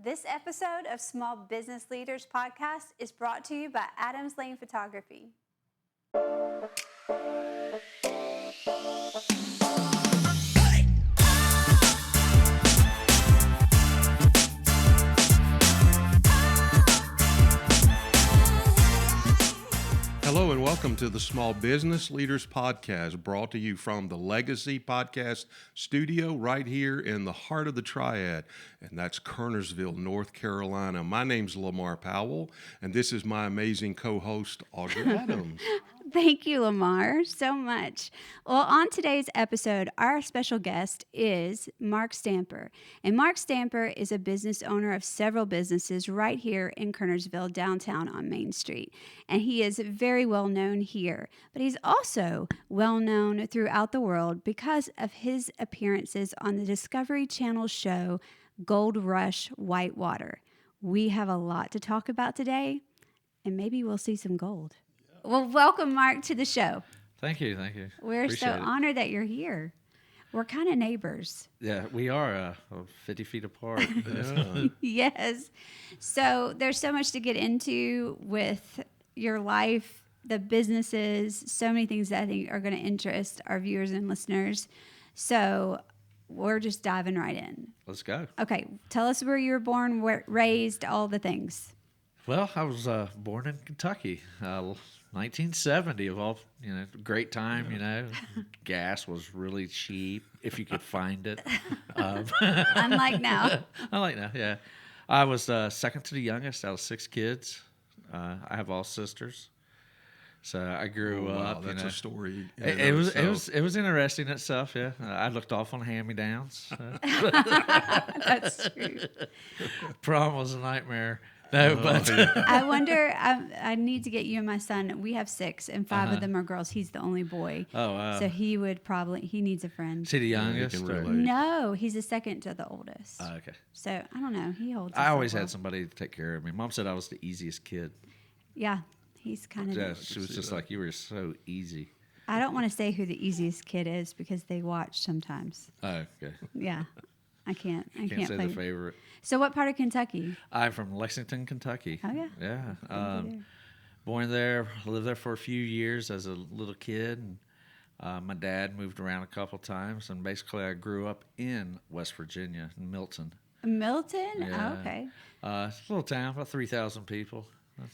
This episode of Small Business Leaders Podcast is brought to you by Adams Lane Photography. Hello and welcome to the Small Business Leaders Podcast, brought to you from the Legacy Podcast Studio right here in the heart of the Triad, and that's Kernersville, North Carolina. My name's Lamar Powell, and this is my amazing co-host, Audrey Adams. Thank you, Lamar, so much. Well, on today's episode, our special guest is Mark Stamper. And Mark Stamper is a business owner of several businesses right here in Kernersville, downtown on Main Street. And he is very well known here, but he's also well known throughout the world because of his appearances on the Discovery Channel show Gold Rush Whitewater. We have a lot to talk about today, and maybe we'll see some gold. Well, welcome, Mark, to the show. Thank you, thank you. We're so honored that you're here. We're kind of neighbors. Yeah, we are 50 feet apart. Yeah. Yes. So there's so much to get into with your life, the businesses, so many things that I think are going to interest our viewers and listeners. So we're just diving right in. Let's go. Okay, tell us where you were born, raised, all the things. Well, I was born in Kentucky, 1970 of all, great time, Gas was really cheap if you could find it. Unlike now. Unlike now, yeah. I was second to the youngest out of 6 kids. I have all sisters. So I grew up. That's a story. It was interesting itself, yeah. I looked off on hand-me-downs. That's true. Prom was a nightmare. No, but I wonder. I need to get you and my son. We have 6, and 5 of them are girls. He's the only boy. Oh, wow. So he needs a friend. Is he the youngest? Yeah, or? No, he's the second to the oldest. Oh, okay. So I don't know. He holds. I always himself had somebody to take care of me. Mom said I was the easiest kid. Yeah, he's kind of. Yeah, she was just like, you were so easy. I don't want to say who the easiest kid is because they watch sometimes. Oh, okay. Yeah, I can't. I Can't say play. the favorite. So what part of Kentucky? I'm from Lexington, Kentucky. Oh yeah. Yeah. Born there, lived there for a few years as a little kid. And, my dad moved around a couple times, and basically I grew up in West Virginia, in Milton. Milton? Yeah. Oh, okay. It's a little town, about 3,000 people.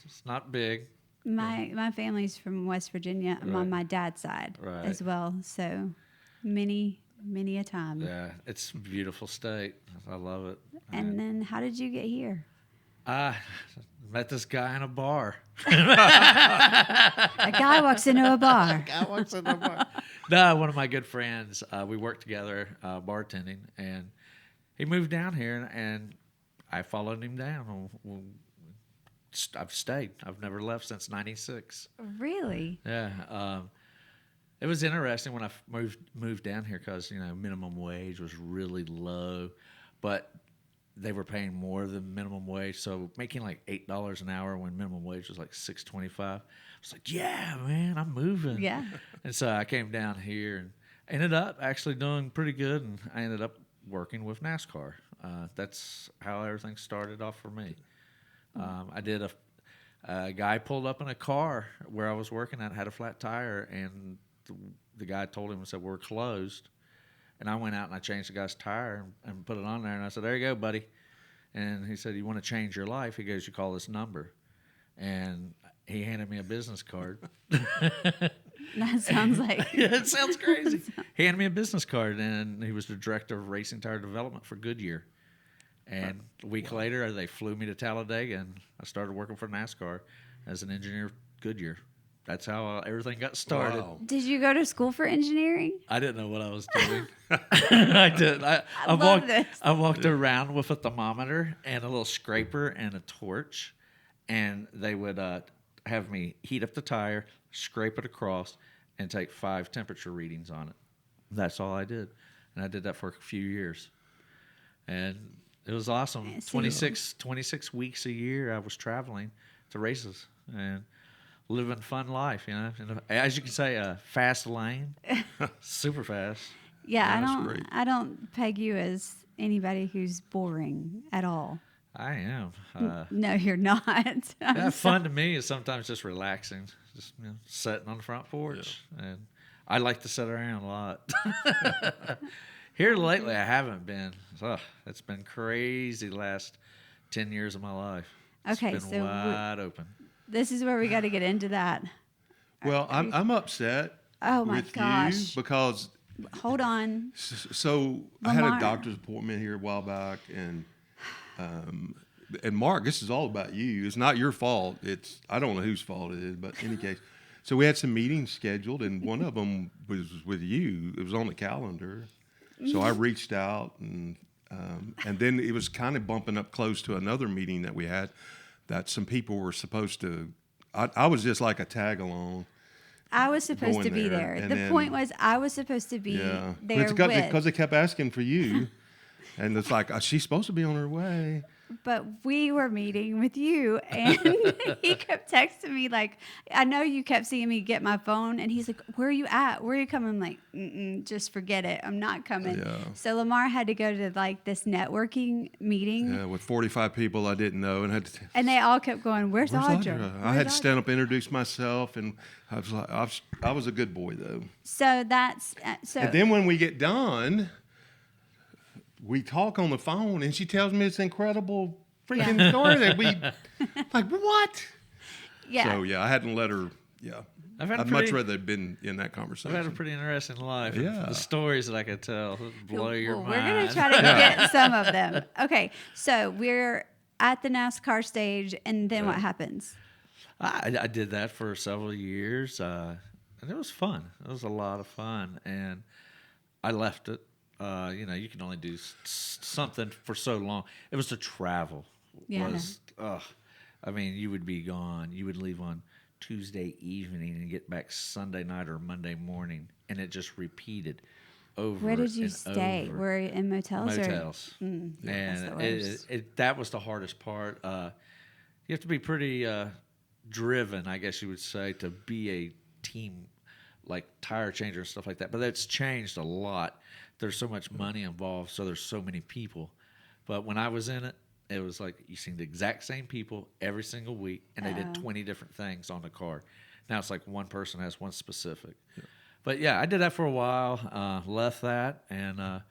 It's not big. My family's from West Virginia. I'm on my dad's side as well. So many a time. Yeah, it's a beautiful state. I love it. And then how did you get here? I met this guy in a bar. A guy walks into a bar. No, one of my good friends. We worked together bartending, and he moved down here, and I followed him down. I've stayed. I've never left since '96. Really? Yeah. It was interesting when I moved down here because minimum wage was really low, but they were paying more than minimum wage. So making like $8 an hour when minimum wage was like $6.25. I was like, yeah, man, I'm moving. Yeah. And so I came down here and ended up actually doing pretty good. And I ended up working with NASCAR. That's how everything started off for me. I did a guy pulled up in a car where I was working at, had a flat tire, and the guy told him and said, we're closed. And I went out and I changed the guy's tire and put it on there. And I said, there you go, buddy. And he said, you want to change your life? He goes, you call this number. And he handed me a business card. That sounds like... Yeah, it sounds crazy. He handed me a business card, and he was the director of racing tire development for Goodyear. And a week later, they flew me to Talladega, and I started working for NASCAR as an engineer at Goodyear. That's how everything got started. Wow. Did you go to school for engineering? I didn't know what I was doing. I did. I walked around with a thermometer and a little scraper and a torch, and they would have me heat up the tire, scrape it across, and take 5 temperature readings on it. That's all I did, and I did that for a few years, and it was awesome. 26 weeks a year I was traveling to races and living fun life, as you can say, a fast lane, super fast. Yeah, Great. I don't peg you as anybody who's boring at all. I am. No, you're not. Yeah, fun to me is sometimes just relaxing, just sitting on the front porch, and I like to sit around a lot. Here lately, I haven't been. It's been crazy the last 10 years of my life. Okay, it's been wide open. This is where we got to get into that. Well, I'm upset. Oh my with gosh! you because hold on. So I had a doctor's appointment here a while back, and Mark, this is all about you. It's not your fault. I don't know whose fault it is, but in any case, so we had some meetings scheduled, and one of them was with you. It was on the calendar, so I reached out, and then it was kind of bumping up close to another meeting that we had that some people were supposed to. I was just like a tag along. I was supposed to be there. The point was I was supposed to be there because they kept asking for you, and it's like she's supposed to be on her way. But we were meeting with you, and he kept texting me like, I know you kept seeing me get my phone, and he's like, where are you at? Where are you coming? I'm like, just forget it. I'm not coming. Yeah. So Lamar had to go to like this networking meeting. Yeah, with 45 people I didn't know, and they all kept going, Where's Audra? I had to stand up and introduce myself, and I was like, I was a good boy though. So that's And then when we get done, we talk on the phone, and she tells me this incredible freaking story that we like. What? Yeah. So I hadn't let her. Yeah. I'd much rather have been in that conversation. I've had a pretty interesting life. Yeah. The stories that I could tell blow your mind. We're going to try to get some of them. Okay. So we're at the NASCAR stage, and then what happens? I did that for several years, and it was fun. It was a lot of fun, and I left it. You can only do something for so long. It was the travel. Yeah. You would be gone. You would leave on Tuesday evening and get back Sunday night or Monday morning, and it just repeated over. Where did you stay? Were you in motels? Motels. And that was the hardest part. You have to be pretty driven, I guess you would say, to be a team like tire changer and stuff like that. But that's changed a lot. There's so much money involved, so there's so many people. But when I was in it, it was like you seen the exact same people every single week, and they did 20 different things on the car. Now it's like one person has one specific. Yeah. But yeah, I did that for a while, left that, and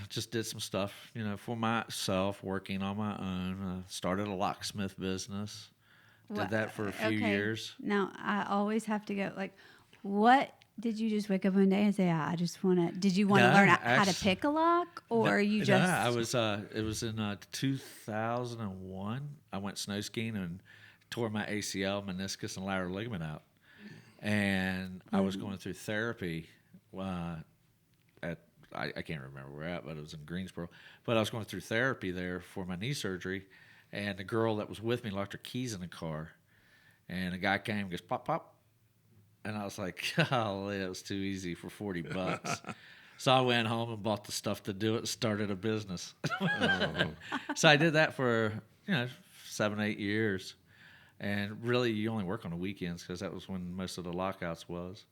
just did some stuff, for myself, working on my own. Started a locksmith business. Did that for a few years. Now, I always have to go, what did you just wake up one day and say, I just want to, did you want to learn how to pick a lock, or you just? No, I was, it was in 2001. I went snow skiing and tore my ACL, meniscus, and lateral ligament out. And I was going through therapy I can't remember where at, but it was in Greensboro. But I was going through therapy there for my knee surgery, and the girl that was with me locked her keys in the car. And a guy came and goes, pop, pop. And I was like, golly, it was too easy for $40. So I went home and bought the stuff to do it and started a business. So I did that for, 7-8 years. And really, you only work on the weekends because that was when most of the lockouts was.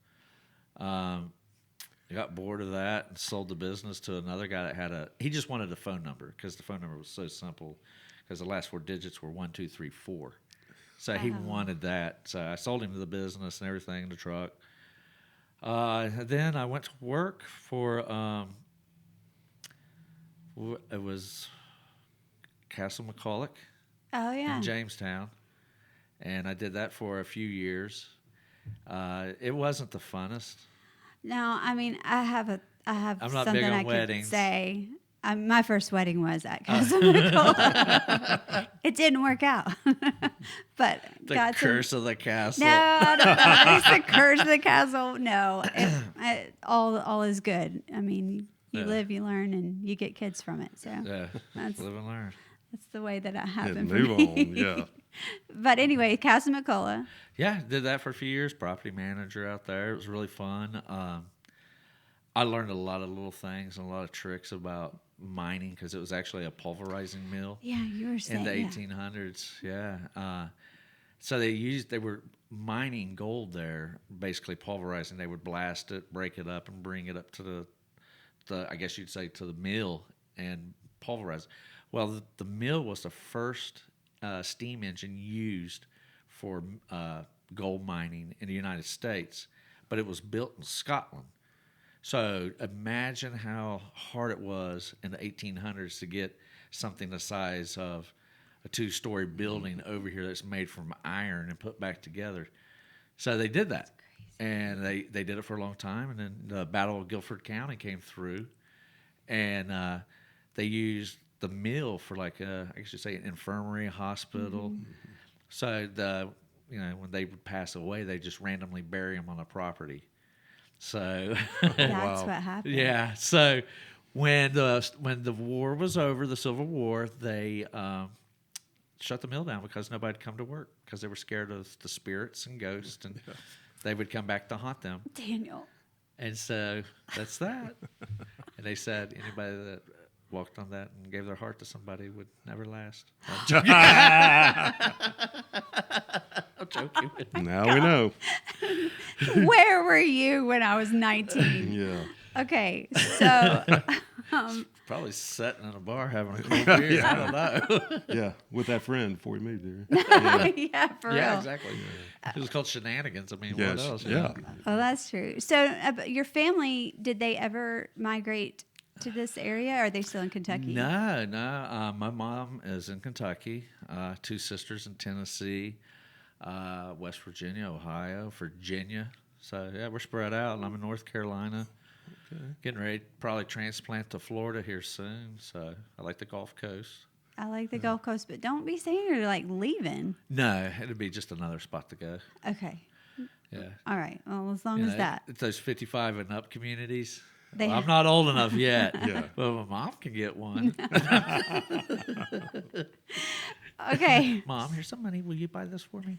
I got bored of that and sold the business to another guy that he just wanted a phone number because the phone number was so simple because the last 4 digits were 1, 2, 3, 4. So he wanted that. So I sold him the business and everything, the truck. Then I went to work for, it was Castle McCulloch in Jamestown. And I did that for a few years. It wasn't the funnest. No, I mean, I have I'm not something big on I weddings. could say. My first wedding was at Castle McCulloch. It didn't work out. But the curse of the castle. No, it's the curse of the castle. No, all is good. I mean, you live, you learn, and you get kids from it. So live and learn. That's the way that it happened. Move on, yeah. But anyway, Castle McCulloch. Yeah, did that for a few years. Property manager out there. It was really fun. I learned a lot of little things and a lot of tricks about mining because it was actually a pulverizing mill. Yeah, you were saying in the 1800s. Yeah. So they were mining gold there, basically pulverizing. They would blast it, break it up, and bring it up to the I guess you'd say to the mill and pulverize it. Well, the mill was the first steam engine used for gold mining in the United States, but it was built in Scotland. So imagine how hard it was in the 1800s to get something the size of a 2-story building over here that's made from iron and put back together. So they did that, and they did it for a long time. And then the Battle of Guilford County came through, and they used the mill for I guess you'd say an infirmary, a hospital. Mm-hmm. So when they would pass away, they just randomly bury them on the property. So that's what happened. Yeah. So when the war was over, the Civil War, they shut the mill down because nobody'd come to work because they were scared of the spirits and ghosts, and they would come back to haunt them. Daniel. And so that's that. And they said anybody that walked on that and gave their heart to somebody would never last. I'm joking. I'm joking. Now we know. Where were you when I was 19? Yeah. Okay, so probably sitting in a bar having a cold beer. Yeah. I don't know. Yeah, with that friend before we moved there. Yeah, for real. Yeah, exactly. Yeah. It was called shenanigans. I mean, yes. What else? Yeah. Oh, that's true. So, your family, did they ever migrate to this area, or are they still in Kentucky? No. My mom is in Kentucky. 2 sisters in Tennessee, West Virginia, Ohio, Virginia. So, yeah, we're spread out, and I'm in North Carolina. Okay. Getting ready to probably transplant to Florida here soon. So, I like the Gulf Coast. I like the Gulf Coast, but don't be saying you're leaving. No, it'll be just another spot to go. Okay. Yeah. All right. Well, as long as that. It's those 55 and up communities. Well, I'm not old enough yet. Yeah. Well, my mom can get one. Okay. Mom, here's some money. Will you buy this for me?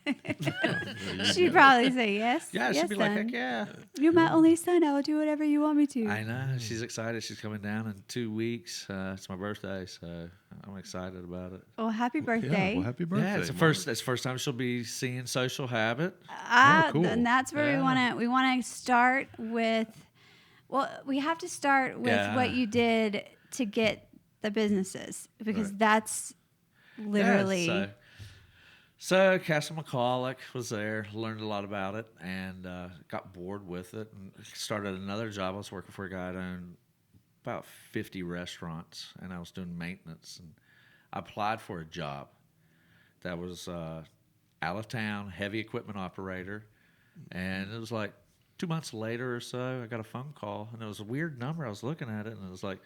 She'd probably say yes. Yeah, yes, she'd be son. like, heck yeah. You're my only son. I will do whatever you want me to. I know. She's excited. She's coming down in 2 weeks. It's my birthday, so I'm excited about it. Well, happy birthday. Yeah, well, happy birthday. Yeah, it's the first time she'll be seeing Social Habit. Cool. And that's where we want to start with. Well, we have to start with what you did to get the businesses, because that's literally. Yeah, so Castle McCulloch was there, learned a lot about it, and got bored with it, and started another job. I was working for a guy that owned about 50 restaurants, and I was doing maintenance. And I applied for a job that was out of town, heavy equipment operator, and it was like 2 months later or so, I got a phone call, and it was a weird number. I was looking at it, and it was like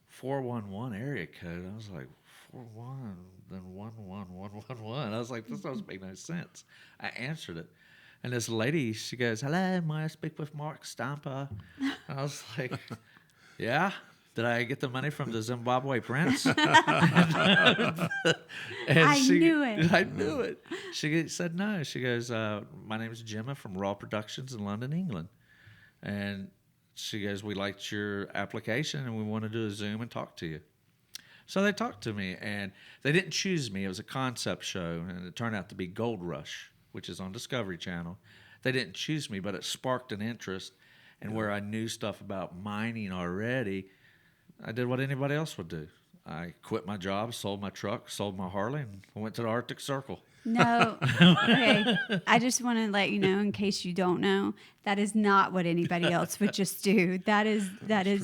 411 area code. I was like, 41, then 11111. I was like, this doesn't make no sense. I answered it, and this lady, she goes, "Hello, may I speak with Mark Stamper?" And I was like, "Yeah." Did I get the money from the Zimbabwe prince? And I knew it. I knew it. She said no. She goes, "My name is Gemma from Raw Productions in London, England." And she goes, "We liked your application and we want to do a Zoom and talk to you." So they talked to me, and they didn't choose me. It was a concept show, and it turned out to be Gold Rush, which is on Discovery Channel. They didn't choose me, but it sparked an interest. And where I knew stuff about mining already, I did what anybody else would do. I quit my job, sold my truck, sold my Harley, and went to the Arctic Circle. No. Okay. I just want to let you know, in case you don't know, that is not what anybody else would just do. That is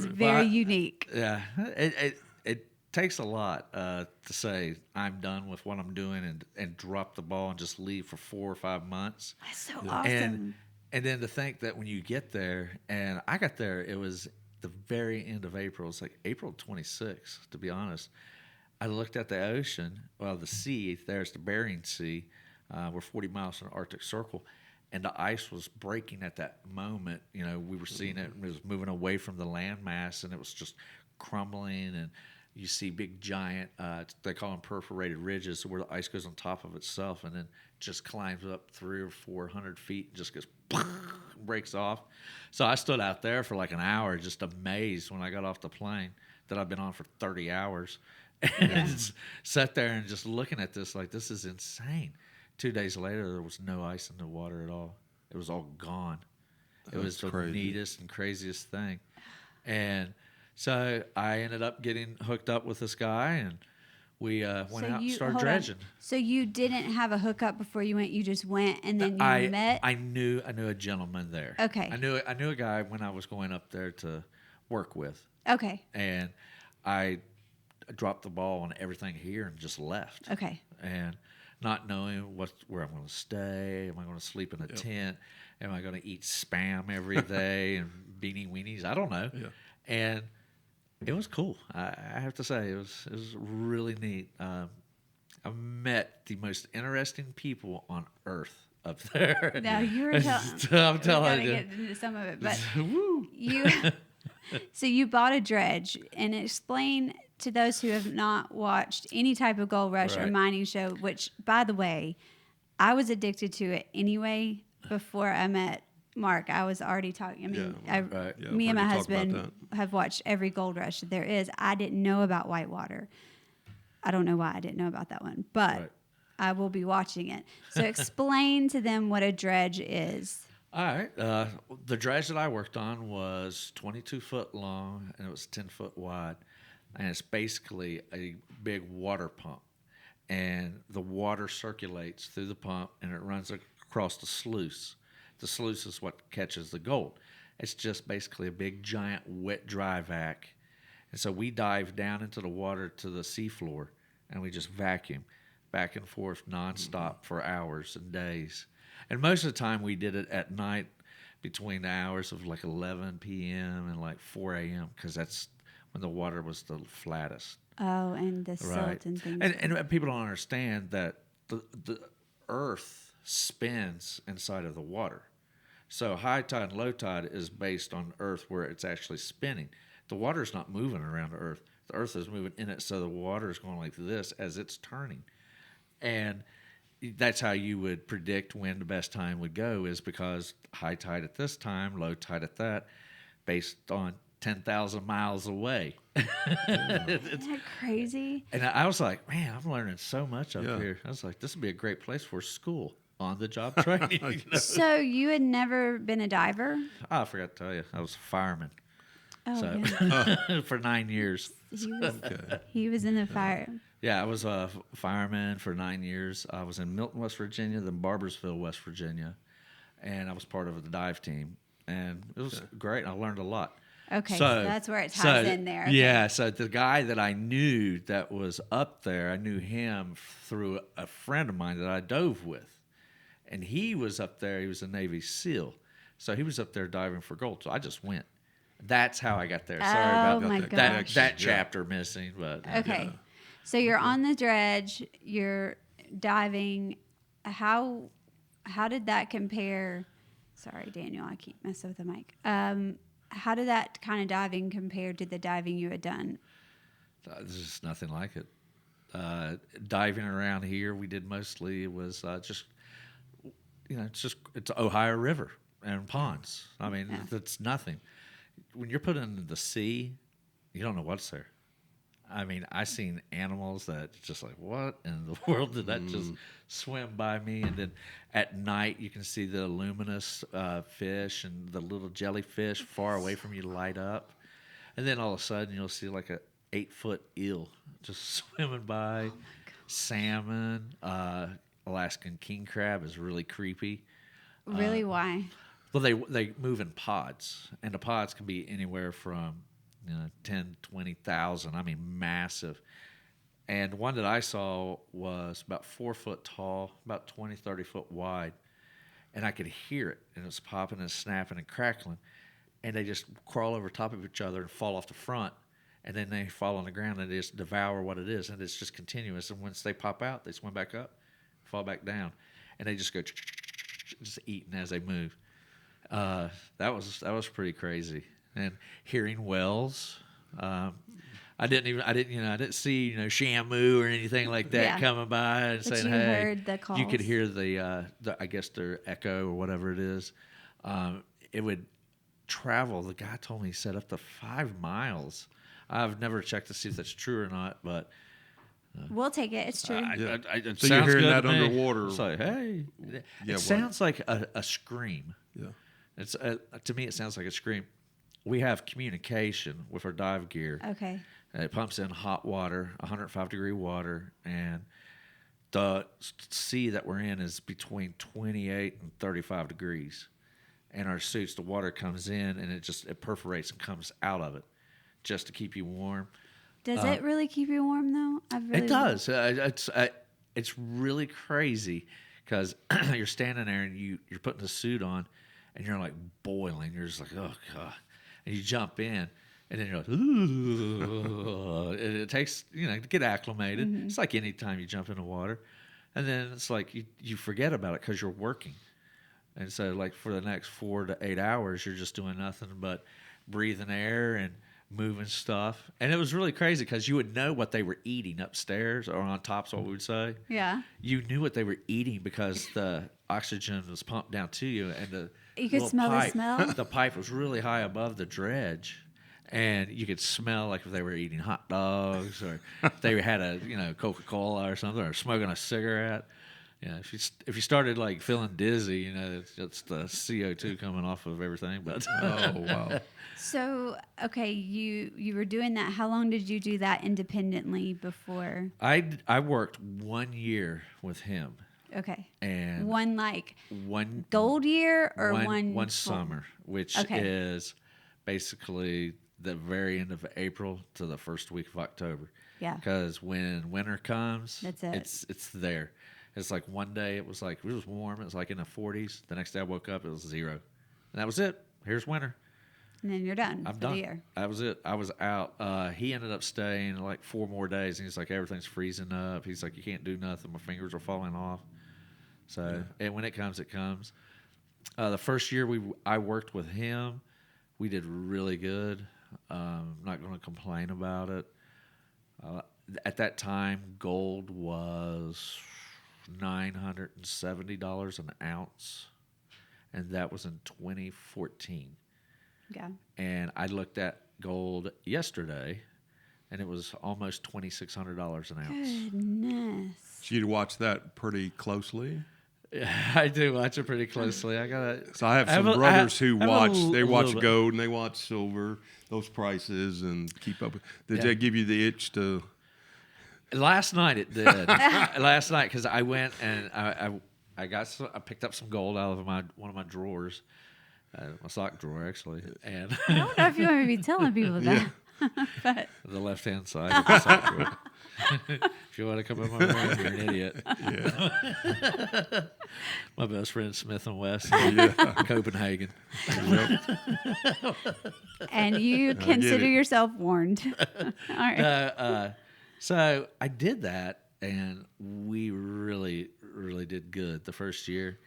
very unique. Yeah. It takes a lot to say I'm done with what I'm doing and drop the ball and just leave for 4 or 5 months. That's so awesome. And then to think that when you get there, and I got there, it was the very end of April. It's like April 26th, to be honest. I looked at the ocean, the sea. There's the Bering Sea. We're 40 miles from the Arctic Circle, and the ice was breaking at that moment. You know, we were seeing it. It was moving away from the landmass, and it was just crumbling. And you see big, giant, they call them perforated ridges, where the ice goes on top of itself, and then just climbs up 300 or 400 feet and just goes breaks off. So I stood out there for like an hour, just amazed when I got off the plane that I've been on for 30 hours. And just sat there and just looking at this like, this is insane. 2 days later, there was no ice in the water at all. It was all gone. It was the neatest and craziest thing. And so I ended up getting hooked up with this guy, and we went out and started hold on. dredging. So you didn't have a hookup before you went. You just went, and then you met. I knew a gentleman there. Okay. I knew a guy when I was going up there to work with. Okay. And I dropped the ball on everything here and just left. Okay. And not knowing where I'm going to stay. Am I going to sleep in a tent? Am I going to eat Spam every day and beanie weenies? I don't know. Yeah. And it was cool. I have to say, it was really neat. I met the most interesting people on earth up there. Now you were I'm telling you. Get into some of it, but Woo. So you bought a dredge, and explain to those who have not watched any type of gold rush or Right. mining show. Which, by the way, I was addicted to it anyway before I met Mark. I was already talking. I mean, Right. Yeah, me and my I've heard you talk about husband have watched every gold rush there is. I didn't know about Whitewater. I don't know why I didn't know about that one, but Right. I will be watching it. So explain to them what a dredge is. All right. The dredge that I worked on was 22 foot long and it was 10 foot wide. And it's basically a big water pump. And the water circulates through the pump and it runs across the sluice. The sluice is what catches the gold. It's just basically a big, giant, wet, dry vac. And so we dive down into the water to the seafloor and we just vacuum back and forth nonstop for hours and days. And most of the time we did it at night between the hours of like 11 p.m. and like 4 a.m. because that's when the water was the flattest. Oh, and the silt and things. And people don't understand that the earth spins inside of the water. So high tide and low tide is based on earth where it's actually spinning. The water is not moving around the earth. The earth is moving in it, so the water is going like this as it's turning. And that's how you would predict when the best time would go, is because high tide at this time, low tide at that, based on 10,000 miles away. Isn't that crazy? And I was like, man, I'm learning so much up here. I was like, this would be a great place for school, on-the-job training. You know? So you had never been a diver? Oh, I forgot to tell you, I was a fireman. Oh, yeah. For 9 years. He was in the fire. Yeah, I was a fireman for 9 years. I was in Milton, West Virginia, then Barbersville, West Virginia, and I was part of the dive team. And it was great. I learned a lot. Okay, so that's where it ties in there. Okay. Yeah, so the guy that I knew that was up there, I knew him through a friend of mine that I dove with. And he was up there. He was a Navy SEAL. So he was up there diving for gold. So I just went. That's how I got there. Sorry about that chapter missing. But okay. Yeah. So you're on the dredge, you're diving. How did that compare? Sorry, Daniel, I keep messing with the mic. How did that kind of diving compare to the diving you had done? There's just nothing like it. Diving around here, we did mostly was just, it's Ohio River and ponds. I mean, it's nothing. When you're put into the sea, you don't know what's there. I mean, I seen animals that just like, what in the world did that just swim by me? And then at night, you can see the luminous fish and the little jellyfish far away from you light up. And then all of a sudden, you'll see like a 8-foot eel just swimming by. Oh salmon, Alaskan king crab is really creepy. Really, why? Well, they move in pods, and the pods can be anywhere from 10, 20,000. I mean, massive. And one that I saw was about 4 foot tall, about 20, 30 foot wide. And I could hear it, and it's popping and snapping and crackling. And they just crawl over top of each other and fall off the front. And then they fall on the ground and they just devour what it is. And it's just continuous. And once they pop out, they swim back up, fall back down. And they just go just eating as they move. That was pretty crazy. And hearing whales, I didn't see Shamu or anything like that coming by and saying, you hey, heard the calls. You could hear the I guess their echo or whatever it is. It would travel. The guy told me he said up to 5 miles. I've never checked to see if that's true or not, but we'll take it. It's true. It so you're hearing that me. underwater. It's like, hey, it sounds like a scream. Yeah, it's to me it sounds like a scream. We have communication with our dive gear. Okay. And it pumps in hot water, 105-degree water, and the sea that we're in is between 28 and 35 degrees. And our suits, the water comes in and it perforates and comes out of it just to keep you warm. Does it really keep you warm though? It does. It's really crazy because you're standing there and you're putting the suit on and you're like boiling. You're just like, oh God. And you jump in and then you're like, ooh. It takes, to get acclimated. Mm-hmm. It's like any time you jump into water. And then it's like you forget about it because you're working. And so like for the next 4 to 8 hours, you're just doing nothing but breathing air and moving stuff. And it was really crazy because you would know what they were eating upstairs or on top's what we would say. Yeah. You knew what they were eating because the oxygen was pumped down to you. And you could smell the smell? The pipe was really high above the dredge. And you could smell like if they were eating hot dogs or if they had a Coca-Cola or something or smoking a cigarette. If you started like feeling dizzy, it's the CO2 coming off of everything. But oh wow! So okay, you were doing that. How long did you do that independently before? I worked 1 year with him. Okay. And one gold year or one summer, which is basically the very end of April to the first week of October. Yeah. Because when winter comes, that's it. It's there. It's like one day it was warm. It was like in the 40s. The next day I woke up, it was 0. And that was it. Here's winter. And then you're done for the year. That was it. I was out. He ended up staying like 4 more days. And he's like, everything's freezing up. He's like, you can't do nothing. My fingers are falling off. So, and when it comes, it comes. The first year I worked with him, we did really good. I'm not going to complain about it. At that time, gold was $970 an ounce, and that was in 2014. Yeah. And I looked at gold yesterday, and it was almost $2,600 an ounce. Goodness. So you'd watch that pretty closely? Yeah, I do watch it pretty closely. So I have some brothers who watch gold and they watch silver, those prices, and keep up with. Did that give you the itch to? Last night it did. Last night because I went and I picked up some gold out of one of my drawers, my sock drawer actually, and I don't know if you want to be telling people that. But the left hand side of the sock drawer. If you want to come in my room, you're an idiot. Yeah. My best friend Smith and West, Copenhagen. And you consider yourself warned. All right. So I did that, and we really, really did good the first year.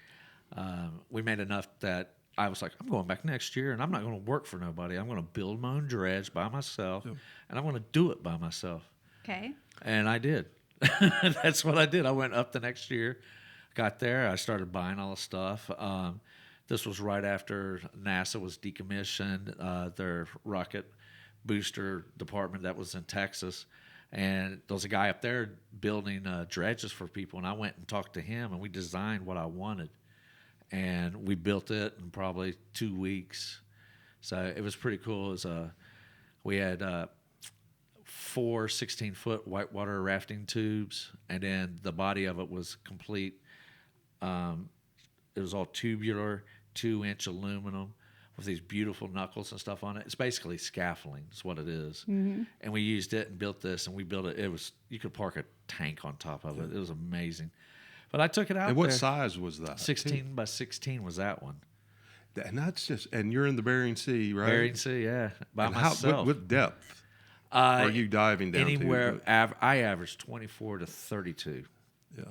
We made enough that I was like, I'm going back next year, and I'm not going to work for nobody. I'm going to build my own dredge by myself, and I'm going to do it by myself. Okay. And I did. That's what I did. I went up the next year, got there. I started buying all the stuff. This was right after NASA was decommissioned, their rocket booster department that was in Texas. And there was a guy up there building dredges for people, and I went and talked to him, and we designed what I wanted. And we built it in probably 2 weeks. So it was pretty cool. We had 4 16-foot whitewater rafting tubes, and then the body of it was complete. It was all tubular, 2-inch aluminum with these beautiful knuckles and stuff on it. It's basically scaffolding is what it is. Mm-hmm. And we used it and built this, and we built it. You could park a tank on top of it. It was amazing. But I took it out. And what size was that? 16 by 16 was that one. And that's and you're in the Bering Sea, right? Bering Sea, yeah. By myself. What depth are you diving down anywhere, to? I average 24 to 32. Yeah.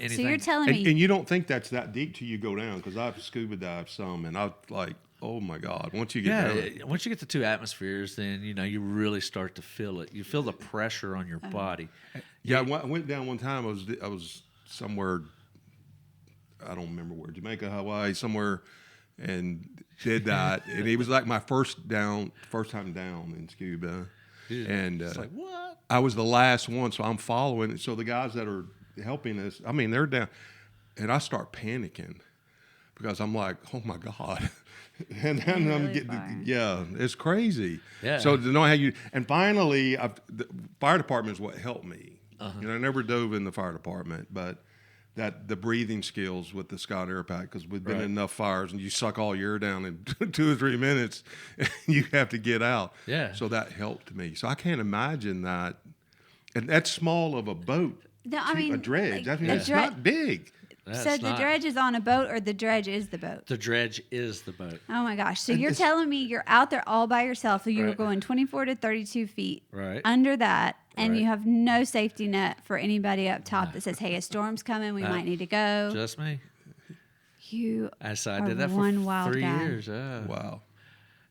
So you're telling me. And you don't think that's that deep till you go down, because I've scuba dived some, and I like, oh my God, once you get down. Once you get to 2 atmospheres, then, you really start to feel it. You feel the pressure on your body. Yeah, I went down one time. I was somewhere, I don't remember where, Jamaica, Hawaii, somewhere, and did that. And it was like my first time down in scuba. Yeah. And it's like, what? I was the last one, so I'm following. So the guys that are helping us, they're down, and I start panicking. because I'm like, oh my God. And then I'm really getting, far. yeah, it's crazy. Yeah. So to know how you, and finally, the fire department is what helped me. Uh-huh. You know, I never dove in the fire department, but that the breathing skills with the Scott Air Pack, because we've been Right. in enough fires and you suck all your air down in 2 or 3 minutes and you have to get out. Yeah. So that helped me. So I can't imagine that. And that's small of a boat. No, I mean, A dredge. like, I mean, the it's not big. That's so the not- dredge is on a boat, or the dredge is the boat? The dredge is the boat. Oh my gosh! So And you're it's- telling me you're out there all by yourself? So you were Right. going 24 to 32 feet Right. under that, and Right. you have no safety net for anybody up top that says, "Hey, a storm's coming. We might need to go." Just me. You. I are did that for one wild 3 guy. years. Yeah. Wow.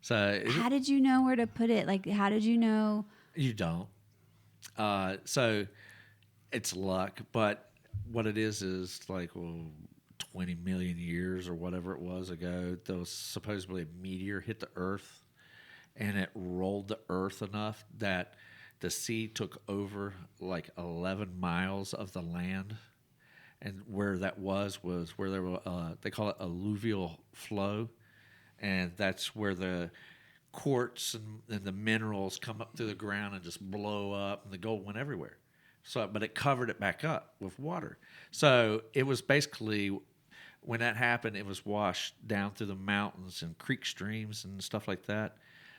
So How did you know where to put it? Like, how did you know? you don't. So it's luck, but what it is like 20 million years or whatever it was ago, there was supposedly a meteor hit the Earth, and it rolled the Earth enough that the sea took over like 11 miles of the land. And where that was where there were, they call it alluvial flow. And that's where the quartz and the minerals come up through the ground and just blow up, and the gold went everywhere. So, but it covered it back up with water. So it was basically, when that happened, it was washed down through the mountains and creek streams and stuff like that.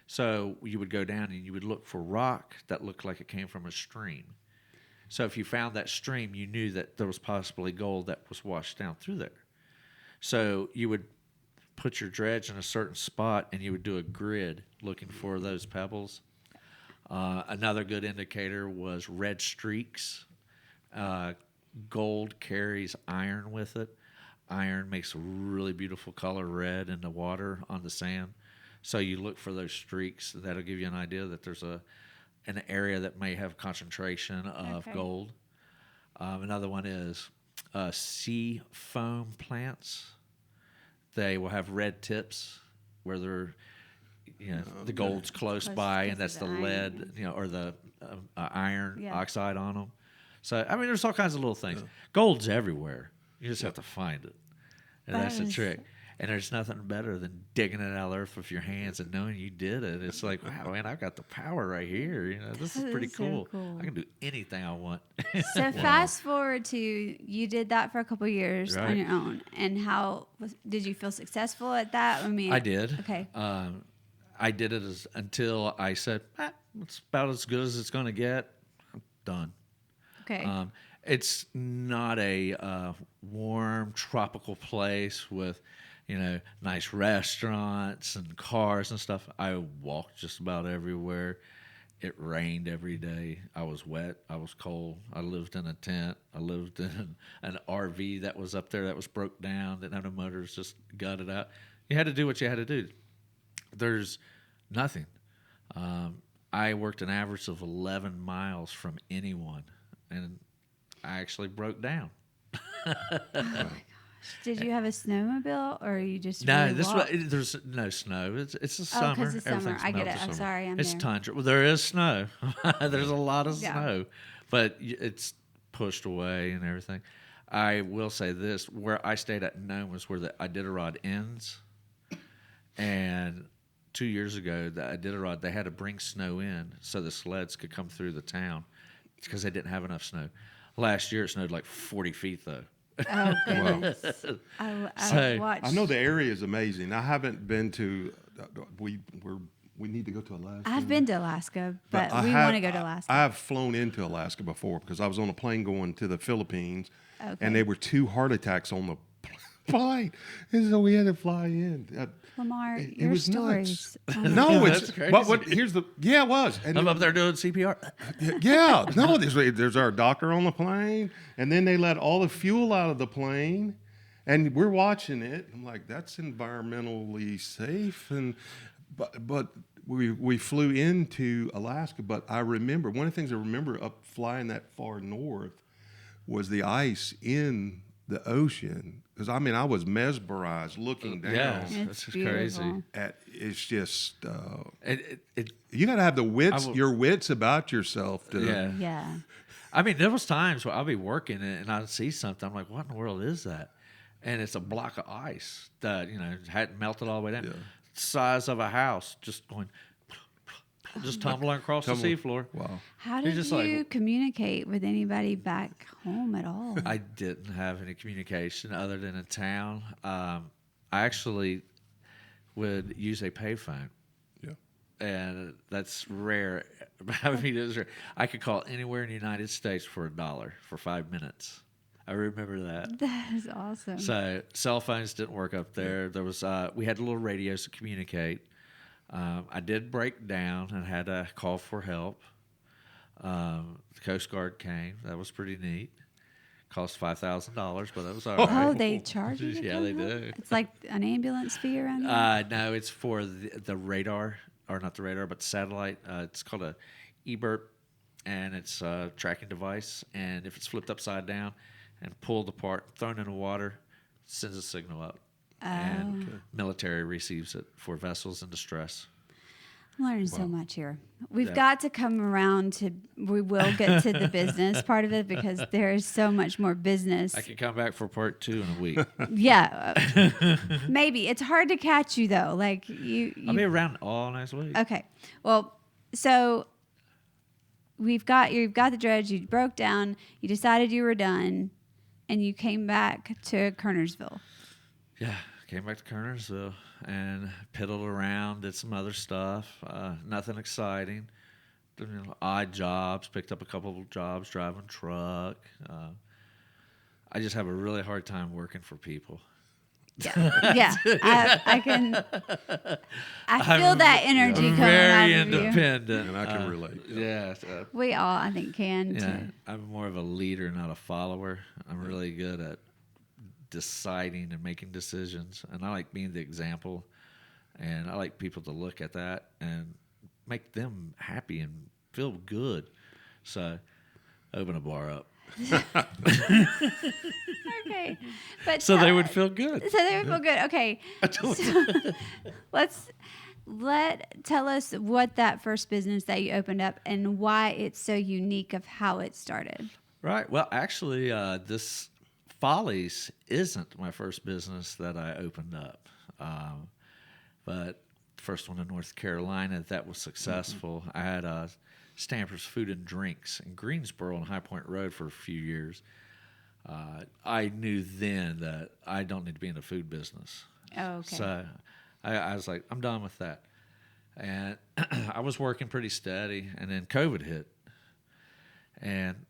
So you would go down and you would look for rock that looked like it came from a stream. So if you found that stream, you knew that there was possibly gold that was washed down through there. So you would put your dredge in a certain spot and you would do a grid looking for those pebbles. Another good indicator was red streaks. Gold carries iron with it. Iron makes a really beautiful color red in the water on the sand. So you look for those streaks. That'll give you an idea that there's an area that may have concentration of Okay. gold. Another one is sea foam plants. They will have red tips where they're, the gold's close by, and that's to the the lead, iron. Or the iron Yeah. oxide on them. So, I mean, there's all kinds of little things. Gold's everywhere. You just have to find it. And That that's the is- trick. And there's nothing better than digging it out of the earth with your hands and knowing you did it. It's like, wow, man, I've got the power right here. This is That pretty is so cool. cool. I can do anything I want. So fast forward to you did that for a couple years on Right. your own, and did you feel successful at that? I mean, I did. Okay. I did it until I said, it's about as good as it's going to get. I'm done. Okay. It's not a warm tropical place with, nice restaurants and cars and stuff. I walked just about everywhere. It rained every day. I was wet. I was cold. I lived in a tent. I lived in an RV that was up there that was broke down, didn't have no motors, just gutted out. You had to do what you had to do. There's nothing. I worked an average of 11 miles from anyone, and I actually broke down. Did you have a snowmobile, or you just No, really walked? there's no snow. It's the Oh, summer. 'cause it's summer. Everything's I get melted it. I'm summer. sorry, I'm It's there. tundra. Well, there is snow. There's a lot of Yeah. snow, but it's pushed away and everything. I will say this: where I stayed at Nome was where the Iditarod ends, and 2 years ago, the Iditarod, they had to bring snow in so the sleds could come through the town because they didn't have enough snow. Last year, it snowed like 40 feet though. Oh goodness. I So, watched. I know the area is amazing. I haven't been to. We need to go to Alaska. I've been to Alaska, but I we have- want to go to Alaska. I've flown into Alaska before because I was on a plane going to the Philippines, Okay. and there were 2 heart attacks on the flight, and so we had to fly in. Lamar, It your was stories. nuts. Oh my No, God. it's That's crazy. but here's the it was. And I'm up there doing CPR. yeah, no, there's our doctor on the plane, and then they let all the fuel out of the plane, and we're watching it. I'm like, that's environmentally safe, but we flew into Alaska. But I remember one of the things I remember up flying that far north was the ice in the ocean, because I was mesmerized looking down Yeah. It's That's just beautiful. crazy. at it's just. It You got to have the wits, will- your wits about yourself to. yeah. Yeah. I mean, there was times where I'll be working and I'd see something. I'm like, what in the world is that? and it's a block of ice that hadn't melted all the way down. Yeah. Size of a house, just going, just tumbling across the seafloor. Wow. How did you communicate with anybody back home at all? I didn't have any communication other than in town. I actually would use a payphone. Yeah. And that's rare. I mean, it was rare. I could call anywhere in the United States for $1 for 5 minutes. I remember that. That is awesome. So cell phones didn't work up there. There was we had little radios to communicate. I did break down and had to call for help. The Coast Guard came. That was pretty neat. Cost $5,000, but that was all right. Oh, they charge you? Yeah, they do. It's like an ambulance fee around here? No, it's for the radar, or not the radar, but satellite. It's called a eBird, and it's a tracking device. And if it's flipped upside down and pulled apart, thrown in the water, sends a signal up. And military receives it for vessels in distress. I'm learning so much here. We've got to come around to, we will get to the business part of it because there is so much more business. I can come back for part 2 in a week. Yeah. Maybe. It's hard to catch you though. Like I'll be around all next week. Okay. Well, so you've got the dredge, you broke down, you decided you were done, and you came back to Kernersville. Yeah, came back to Kernersville and piddled around, did some other stuff. Nothing exciting. Did, odd jobs, picked up a couple of jobs, driving truck. I just have a really hard time working for people. Yeah. I feel that energy coming very out of you. And independent. I can relate. Yeah. We all, I think, can Yeah, too. I'm more of a leader, not a follower. I'm really good at deciding and making decisions, and I like being the example, and I like people to look at that and make them happy and feel good. So open a bar up. Okay. But So they would feel good. So they would feel good. Okay. So tell us what that first business that you opened up and why it's so unique of how it started. Right. Well, actually, this Follies isn't my first business that I opened up, but the first one in North Carolina that was successful. I had Stamper's Food and Drinks in Greensboro on High Point Road for a few years. I knew then that I don't need to be in the food business. Oh, okay. So I was like, I'm done with that. And I was working pretty steady, and then COVID hit. And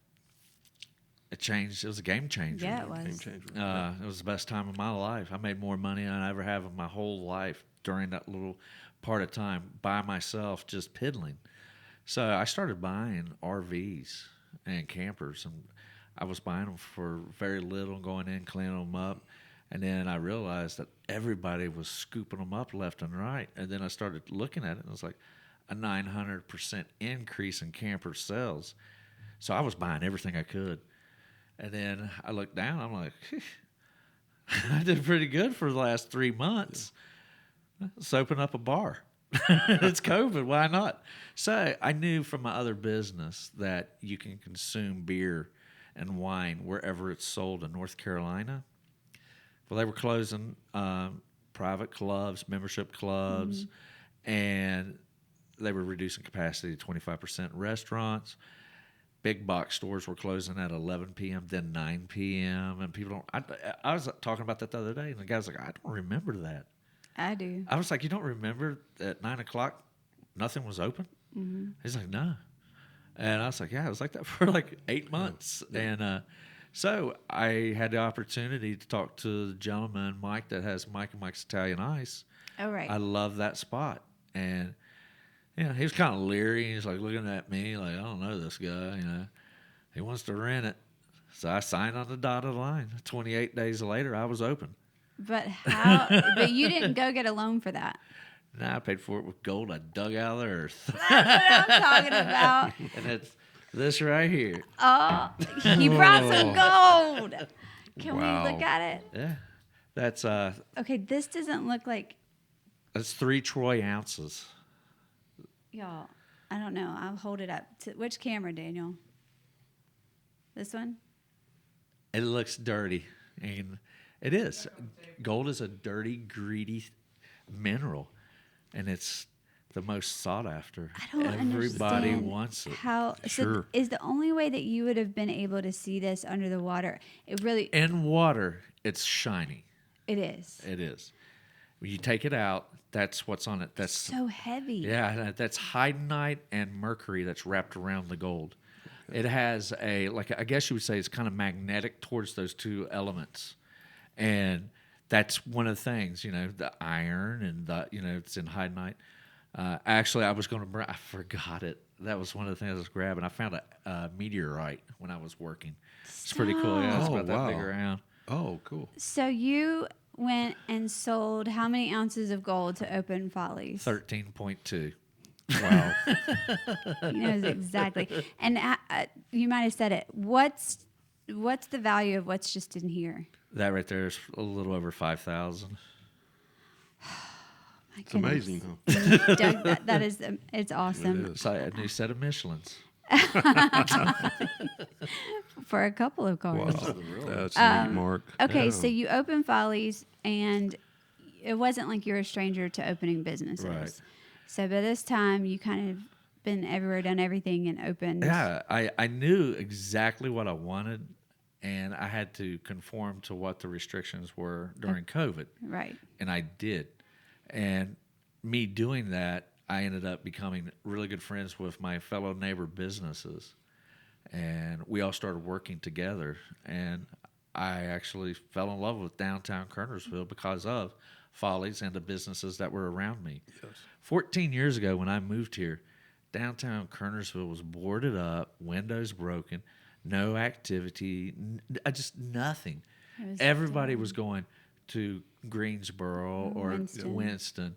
it changed. It was a game changer. Yeah, it was. Game changer. It was the best time of my life. I made more money than I ever have in my whole life during that little part of time by myself, just piddling. So I started buying RVs and campers, and I was buying them for very little, going in, cleaning them up. And then I realized that everybody was scooping them up left and right. And then I started looking at it, and it was like a 900% increase in camper sales. So I was buying everything I could. And then I looked down, I'm like, I did pretty good for the last 3 months. Let's open up a bar. It's COVID, why not? So I knew from my other business that you can consume beer and wine wherever it's sold in North Carolina. Well, they were closing private clubs, membership clubs, and they were reducing capacity to 25%. Restaurants, big box stores were closing at 11 p.m., then 9 p.m., and people don't. I was talking about that the other day, and the guy's like, I don't remember that. I do. I was like, you don't remember at 9 o'clock nothing was open? Mm-hmm. He's like, no. And I was like, yeah, it was like that for like 8 months. Yeah. And so I had the opportunity to talk to the gentleman, Mike, that has Mike and Mike's Italian Ice. Oh, right. I love that spot. And, he was kind of leery. He's like looking at me like, I don't know this guy, He wants to rent it. So I signed on the dotted line. 28 days later, I was open. But how? But you didn't go get a loan for that. No, I paid for it with gold I dug out of the earth. That's what I'm talking about. And it's this right here. Oh, you brought some gold. Can Wow. we look at it? Yeah. That's Okay, this doesn't look like, that's 3 troy ounces. y'all, I don't know. I'll hold it up. To, which camera, Daniel? This one? It looks dirty. And It is. Gold is a dirty, greedy mineral, and it's the most sought after. I don't Everybody understand wants it. how. Sure. So is the only way that you would have been able to see this under the water? It really. In water, it's shiny. It is. It is. When you take it out, that's what's on it. That's So heavy. yeah, that's hydonite and mercury that's wrapped around the gold. It has I guess you would say it's kind of magnetic towards those two elements. And that's one of the things, the iron and it's in hydonite. Actually, I was going to I forgot it. That was one of the things I was grabbing. I found a meteorite when I was working. It's pretty cool. Yeah, it's Oh, about that big wow. around. Oh, cool. So you went and sold how many ounces of gold to open Follies? 13.2. Wow. He knows exactly. And you might have said it. What's the value of what's just in here? That right there is a little over 5,000. It's amazing, huh? Doug, that is, it's awesome. It is. It's like a new set of Michelins. For a couple of cars. Wow. That's neat, Mark. Okay, Yeah. so you opened Follies, and it wasn't like you're a stranger to opening businesses. Right. So by this time, you kind of been everywhere, done everything, and opened. Yeah, I knew exactly what I wanted, and I had to conform to what the restrictions were during COVID, Right. and I did. And me doing that, I ended up becoming really good friends with my fellow neighbor businesses, and we all started working together. And I actually fell in love with downtown Kernersville because of Follies and the businesses that were around me. Yes. 14 years ago, when I moved here, downtown Kernersville was boarded up, windows broken, no activity, just nothing. Everybody was going to Greensboro or Winston.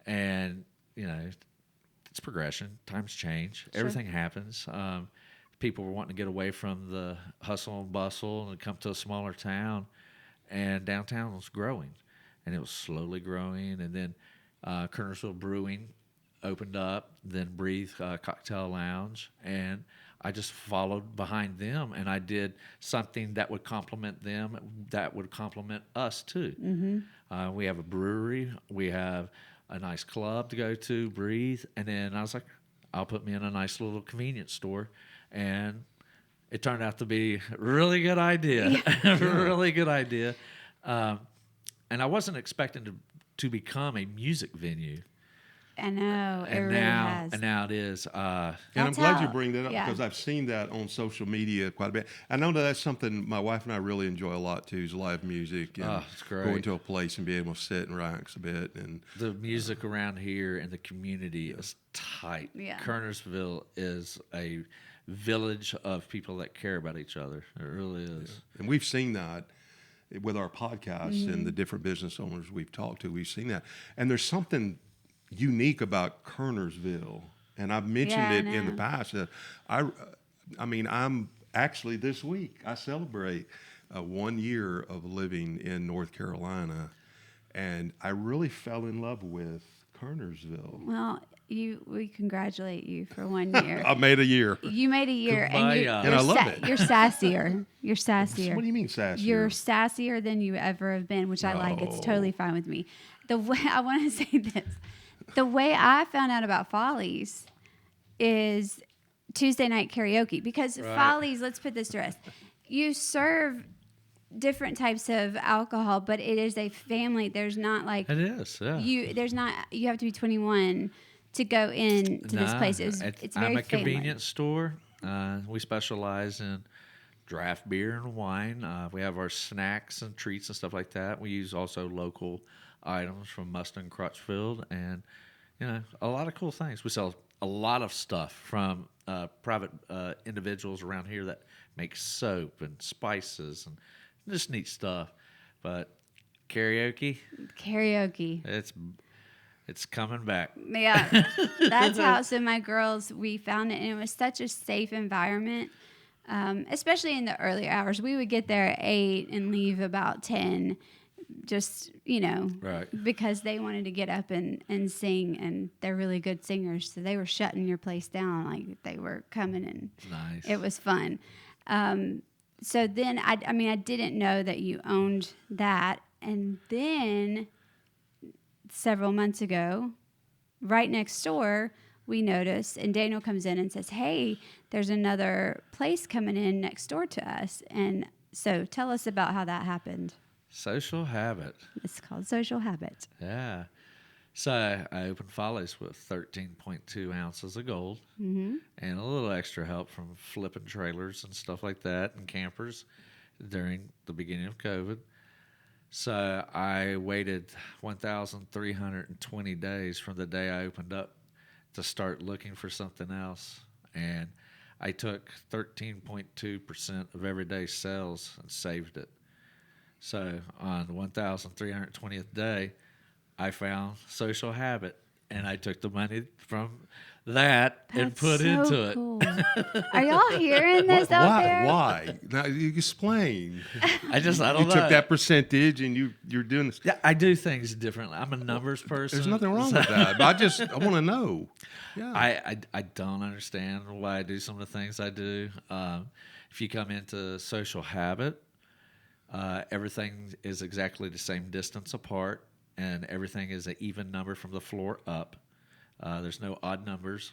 And, it's progression. Times change. Sure. Everything happens. People were wanting to get away from the hustle and bustle and come to a smaller town. And downtown was growing. And it was slowly growing. And then Kernersville Brewing opened up, then Breathe Cocktail Lounge. And I just followed behind them, and I did something that would complement them, that would complement us too. Mm-hmm. We have a brewery, we have a nice club to go to, Breathe, and then I was like, I'll put me in a nice little convenience store, and it turned out to be a really good idea, really good idea. And I wasn't expecting to become a music venue. I know. It And really now, has. and now it is. And I'm That's glad how- you bring that up yeah. because I've seen that on social media quite a bit. I know that's something my wife and I really enjoy a lot too, is live music and It's great. going to a place and being able to sit and relax a bit. And The music around here and the community is tight. Yeah. Kernersville is a village of people that care about each other. It really is. and we've seen that with our podcasts and the different business owners we've talked to. We've seen that. And there's something unique about Kernersville. And I've mentioned Yeah, I it in the know. past. That I'm actually this week, I celebrate 1 year of living in North Carolina. And I really fell in love with Kernersville. Well, we congratulate you for 1 year. I made a year. You made a year, and Kumbaya. you're, And you're, I love it. you're sassier. You're sassier. What do you mean sassy? You're sassier than you ever have been, which I like. It's totally fine with me. The way I want to say this, the way I found out about Follies is Tuesday night karaoke, because Follies, let's put this to rest. You serve different types of alcohol, but it is a family. There's not like It is, yeah. you have to be 21 to go in to this place. It's very I'm a family. convenience store. We specialize in draft beer and wine. We have our snacks and treats and stuff like that. We use also local items from Mustin, Crutchfield, and a lot of cool things. We sell a lot of stuff from private individuals around here that make soap and spices and just neat stuff. But karaoke, it's coming back. Yeah, that's how. So my girls, we found it, and it was such a safe environment, especially in the early hours. We would get there at 8 and leave about 10, just Right. because they wanted to get up and sing, and they're really good singers, so they were shutting your place down like they were coming, and Nice. it was fun. so then I mean, I didn't know that you owned that. And then several months ago, right next door, we noticed, and Daniel comes in and says, "Hey, there's another place coming in next door to us." And so tell us about how that happened. Social Habit. It's called Social Habit. Yeah. So I opened Follies with 13.2 ounces of gold and a little extra help from flipping trailers and stuff like that and campers during the beginning of COVID. So I waited 1,320 days from the day I opened up to start looking for something else. And I took 13.2% of everyday sales and saved it. So on the 1,320th day, I found Social Habit, and I took the money from that and put into cool. Are y'all hearing this out there? Why? Now you explain. I don't know. You took that percentage and you're doing this. Yeah, I do things differently. I'm a numbers person. There's nothing wrong with that, but I want to know. Yeah. I don't understand why I do some of the things I do. If you come into Social Habit, everything is exactly the same distance apart, and everything is an even number from the floor up. There's no odd numbers.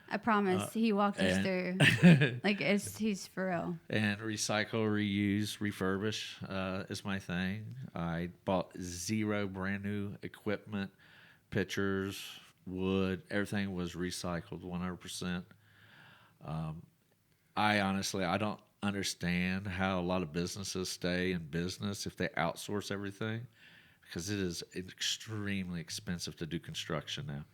I promise. He walked us through. Like, he's for real. And recycle, reuse, refurbish is my thing. I bought 0 brand new equipment, pictures, wood. Everything was recycled 100%. I don't understand how a lot of businesses stay in business if they outsource everything, because it is extremely expensive to do construction now.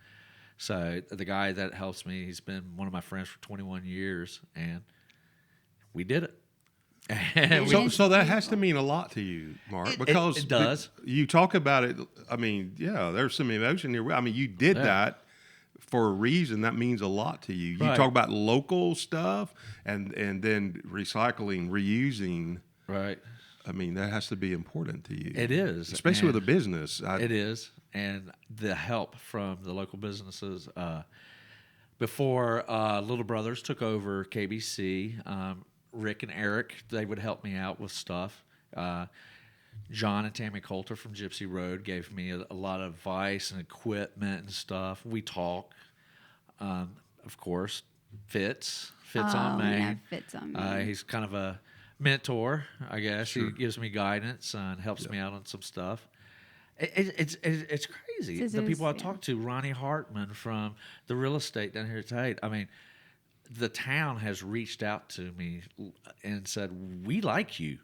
So the guy that helps me, he's been one of my friends for 21 years, and we did it. So that has to mean a lot to you, Mark, because it does. You talk about it. I mean, yeah, there's some emotion here. I mean, you did that for a reason. That means a lot to you. You talk about local stuff and then recycling, reusing. Right. I mean, that has to be important to you. It is. Especially with a business. It is. And the help from the local businesses. Before Little Brothers took over KBC, Rick and Eric, they would help me out with stuff. John and Tammy Coulter from Gypsy Road gave me a lot of advice and equipment and stuff. We talk. Of course, Fitz on Main. Yeah, Fitz on Main. He's kind of a mentor, I guess. Sure. He gives me guidance and helps me out on some stuff. It's crazy. The people I talk to, Ronnie Hartman from the real estate down here at Tate. I mean, the town has reached out to me and said, "We like you.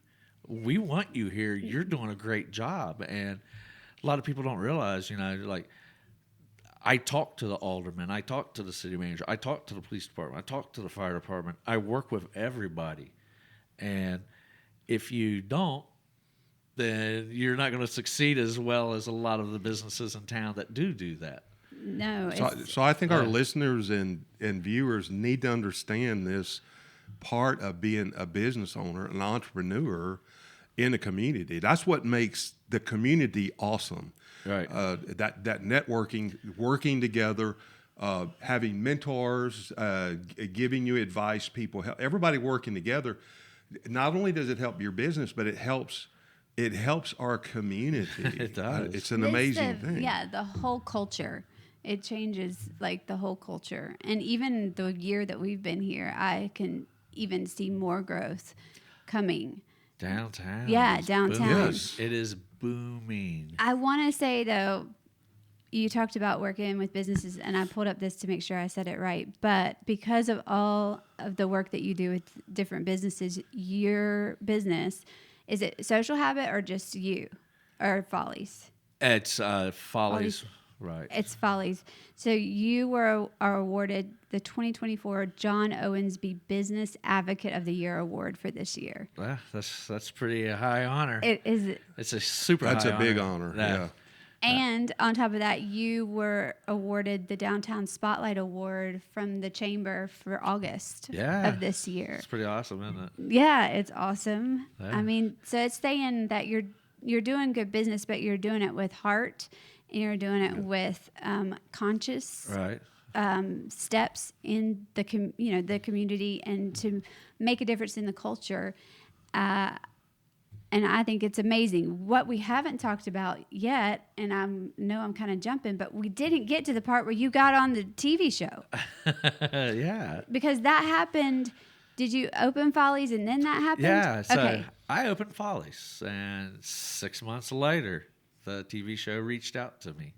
We want you here. You're doing a great job." And a lot of people don't realize, like, I talk to the alderman, I talk to the city manager, I talk to the police department, I talk to the fire department. I work with everybody. And if you don't, then you're not going to succeed as well as a lot of the businesses in town that do that. No. So I think our listeners and viewers need to understand this part of being a business owner, an entrepreneur in a community. That's what makes the community awesome. Right. That networking, working together, having mentors, giving you advice, everybody working together. Not only does it help your business, but it helps our community. It does. It's an amazing thing. Yeah, the whole culture. It changes, like, the whole culture. And even the year that we've been here, I can even see more growth coming. Downtown. Yeah, downtown. Yes. It is booming. I want to say, though, you talked about working with businesses, and I pulled up this to make sure I said it right. But because of all of the work that you do with different businesses, your business, is it Social Habit or just you, or Follies? It's Follies. Right. It's Follies. So you are awarded the 2024 John Owensby Business Advocate of the Year award for this year. Well, that's pretty high honor. It is. It's a super high honor. That's a big honor. Yeah. And on top of that, you were awarded the Downtown Spotlight Award from the Chamber for August of this year. It's pretty awesome, isn't it? Yeah, it's awesome. Yeah. I mean, so it's saying that you're doing good business, but you're doing it with heart, and you're doing it with conscious steps in the community, and to make a difference in the culture. And I think it's amazing. What we haven't talked about yet, and I'm kind of jumping, but we didn't get to the part where you got on the TV show. Yeah. Because that happened. Did you open Follies and then that happened? Yeah. So okay. I opened Follies, and 6 months later, the TV show reached out to me.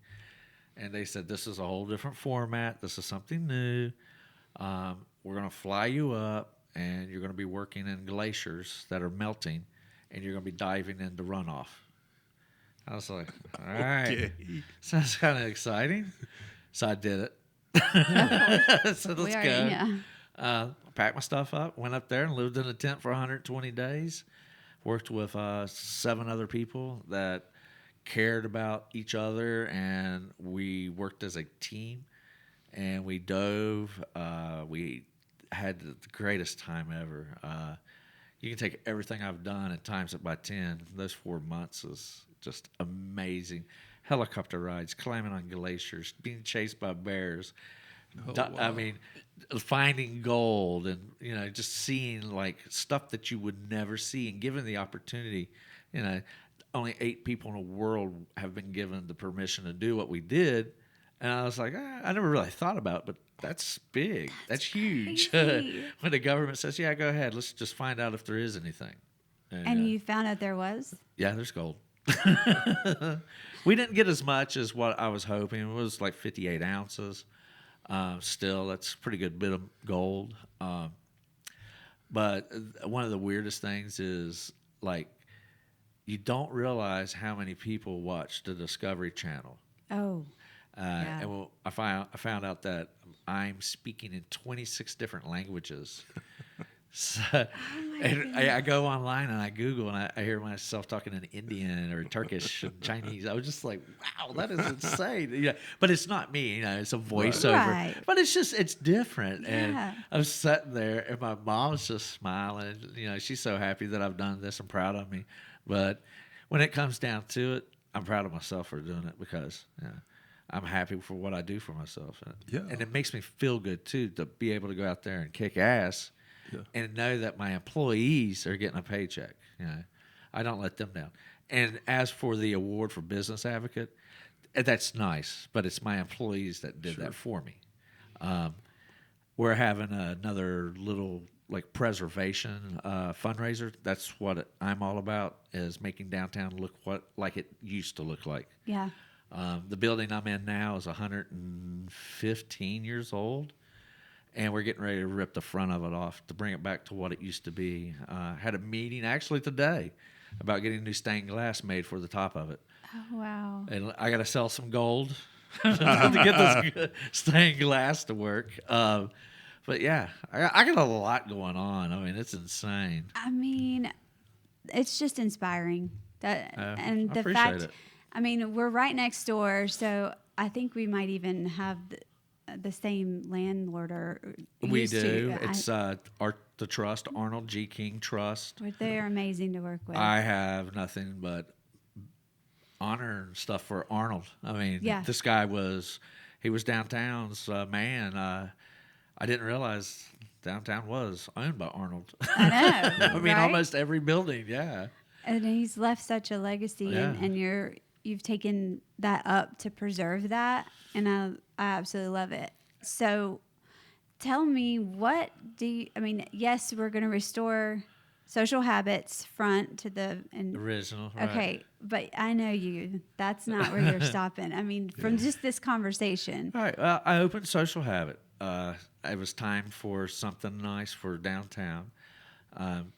And they said, this is a whole different format. This is something new. We're going to fly you up, and you're going to be working in glaciers that are melting, and you're going to be diving into runoff. I was like, all right. Okay. Sounds kind of exciting. So I did it. So let's go. Yeah. Packed my stuff up, went up there and lived in a tent for 120 days. Worked with 7 other people that cared about each other, and we worked as a team, and we dove. We had the greatest time ever. You can take everything I've done and times it by 10. Those 4 months is just amazing. Helicopter rides, climbing on glaciers, being chased by bears. Wow. I mean, finding gold, and just seeing like stuff that you would never see, and given the opportunity. Only 8 people in the world have been given the permission to do what we did, and I was like, I never really thought about it, but that's big. That's huge. When the government says, yeah, go ahead, let's just find out if there is anything. And you found out there was? Yeah, there's gold. We didn't get as much as what I was hoping. It was like 58 ounces. Still, that's a pretty good bit of gold. But one of the weirdest things is, like, you don't realize how many people watch the Discovery Channel. Oh. Yeah. And I found out that I'm speaking in 26 different languages. So, and I go online and I Google, and I hear myself talking in Indian or Turkish and Chinese. I was just like, wow, that is insane. Yeah, but it's not me, it's a voiceover. Right. But it's different. Yeah. And I was sitting there, and my mom's just smiling. She's so happy that I've done this and proud of me. But when it comes down to it, I'm proud of myself for doing it, because I'm happy for what I do for myself. Yeah. And it makes me feel good, too, to be able to go out there and kick ass. Yeah. And know that my employees are getting a paycheck. I don't let them down. And as for the award for Business Advocate, that's nice, but it's my employees that did that for me. We're having another little preservation fundraiser. That's what I'm all about, is making downtown look like it used to look like. Yeah. The building I'm in now is 115 years old. And we're getting ready to rip the front of it off to bring it back to what it used to be. Had a meeting actually today about getting new stained glass made for the top of it. Oh, wow. And I got to sell some gold to get this stained glass to work. But yeah, I got a lot going on. I mean, it's insane. I mean, it's just inspiring. And the fact, it. I mean, we're right next door, so I think we might even have the same landlord or we do. It's the trust, Arnold G. King Trust. They're amazing to work with. I have nothing but honor and stuff for Arnold. I mean, this guy was downtown's man. I didn't realize downtown was owned by Arnold. I know. I mean, almost every building, yeah. And he's left such a legacy, and you've taken that up to preserve that, and I absolutely love it. So tell me, yes, we're going to restore Social Habits front to the original. Right. Okay, but I know that's not where you're stopping. I mean, from just this conversation. All right, I opened Social Habit. It was time for something nice for downtown.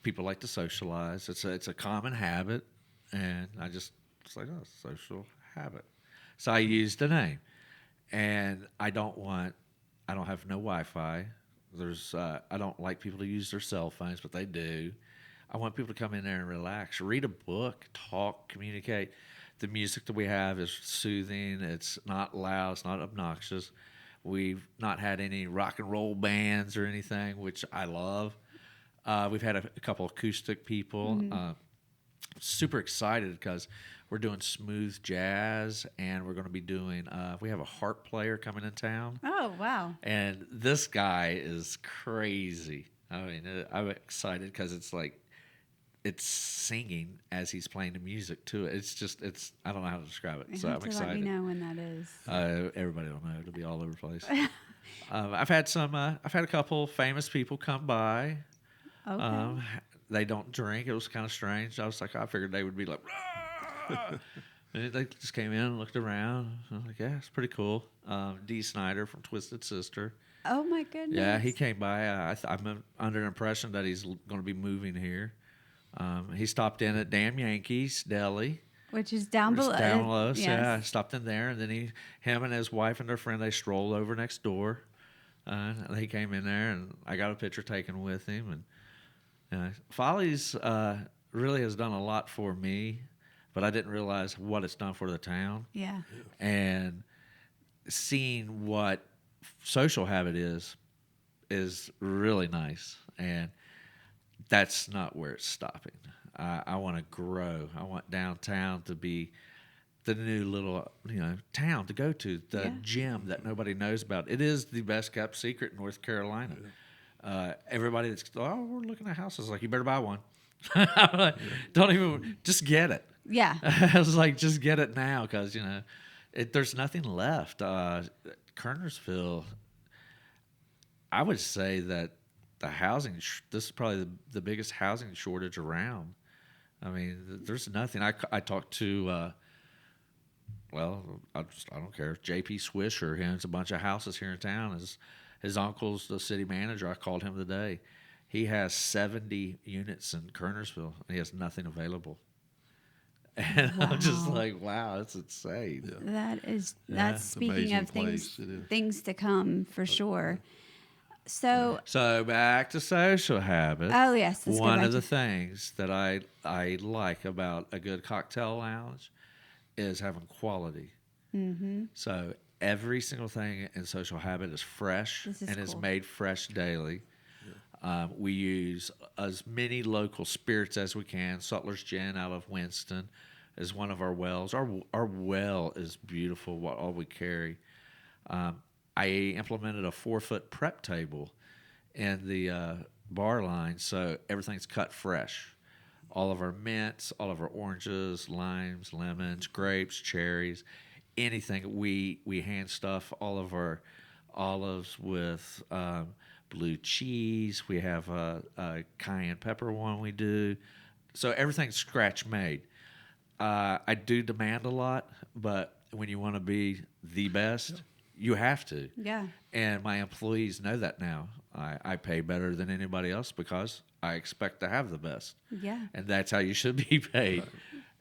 People like to socialize. It's a common habit, and I just was like, Social Habit. So I used the name, and I don't have no Wi-Fi. I don't like people to use their cell phones, but they do. I want people to come in there and relax, read a book, talk, communicate. The music that we have is soothing. It's not loud. It's not obnoxious. We've not had any rock and roll bands or anything, which I love. We've had a couple acoustic people. Mm-hmm. Super excited because we're doing smooth jazz, and we're going to be doing we have a harp player coming in town. Oh, wow. And this guy is crazy. I mean, I'm excited because it's like it's singing as he's playing the music to it. It's I don't know how to describe it. You So have I'm to excited. let me know when that is. Everybody will know. It'll be all over the place. I've had a couple famous people come by. Okay. They don't drink. It was kind of strange. I was like, I figured they would be like, "Rah!" And they just came in and looked around. I was like, yeah, it's pretty cool. Dee Snyder from Twisted Sister. Oh my goodness. Yeah, he came by. I'm under the impression that he's going to be moving here. He stopped in at Damn Yankees Deli. Which is down below. Down below. Yes. Yeah, I stopped in there, and then him and his wife and their friend, they strolled over next door. And he came in there, and I got a picture taken with him. And Folly's really has done a lot for me, but I didn't realize what it's done for the town. Yeah. And seeing what Social Habit is really nice, and that's not where it's stopping. I want to grow. I want downtown to be the new little town to go to, the gym that nobody knows about. It is the best kept secret in North Carolina. Everybody that's we're looking at houses, like, you better buy one. Don't even, just get it. Yeah. I was like, just get it now, because there's nothing left. Kernersville, I would say that the housing, this is probably the biggest housing shortage around. I mean, there's nothing. I talked to, I don't care, J.P. Swisher. He owns a bunch of houses here in town. His uncle's the city manager. I called him today. He has 70 units in Kernersville, and he has nothing available. And Wow. I'm just like, wow, that's insane. Yeah. That's speaking of things to come for sure. So back to Social Habit. Oh yes, One of the things that I like about a good cocktail lounge is having quality. Mm-hmm. So every single thing in Social Habit is fresh and is made fresh daily. Yeah. We use as many local spirits as we can. Sutler's Gin out of Winston is one of our wells. Our well is beautiful, what all we carry. I implemented a 4-foot prep table in the bar line, so everything's cut fresh. All of our mints, all of our oranges, limes, lemons, grapes, cherries, anything. We hand stuff all of our olives with blue cheese. We have a cayenne pepper one we do. So everything's scratch made. I do demand a lot, but when you want to be the best, you have to. Yeah. And my employees know that now. I pay better than anybody else because I expect to have the best. Yeah. And that's how you should be paid. Right.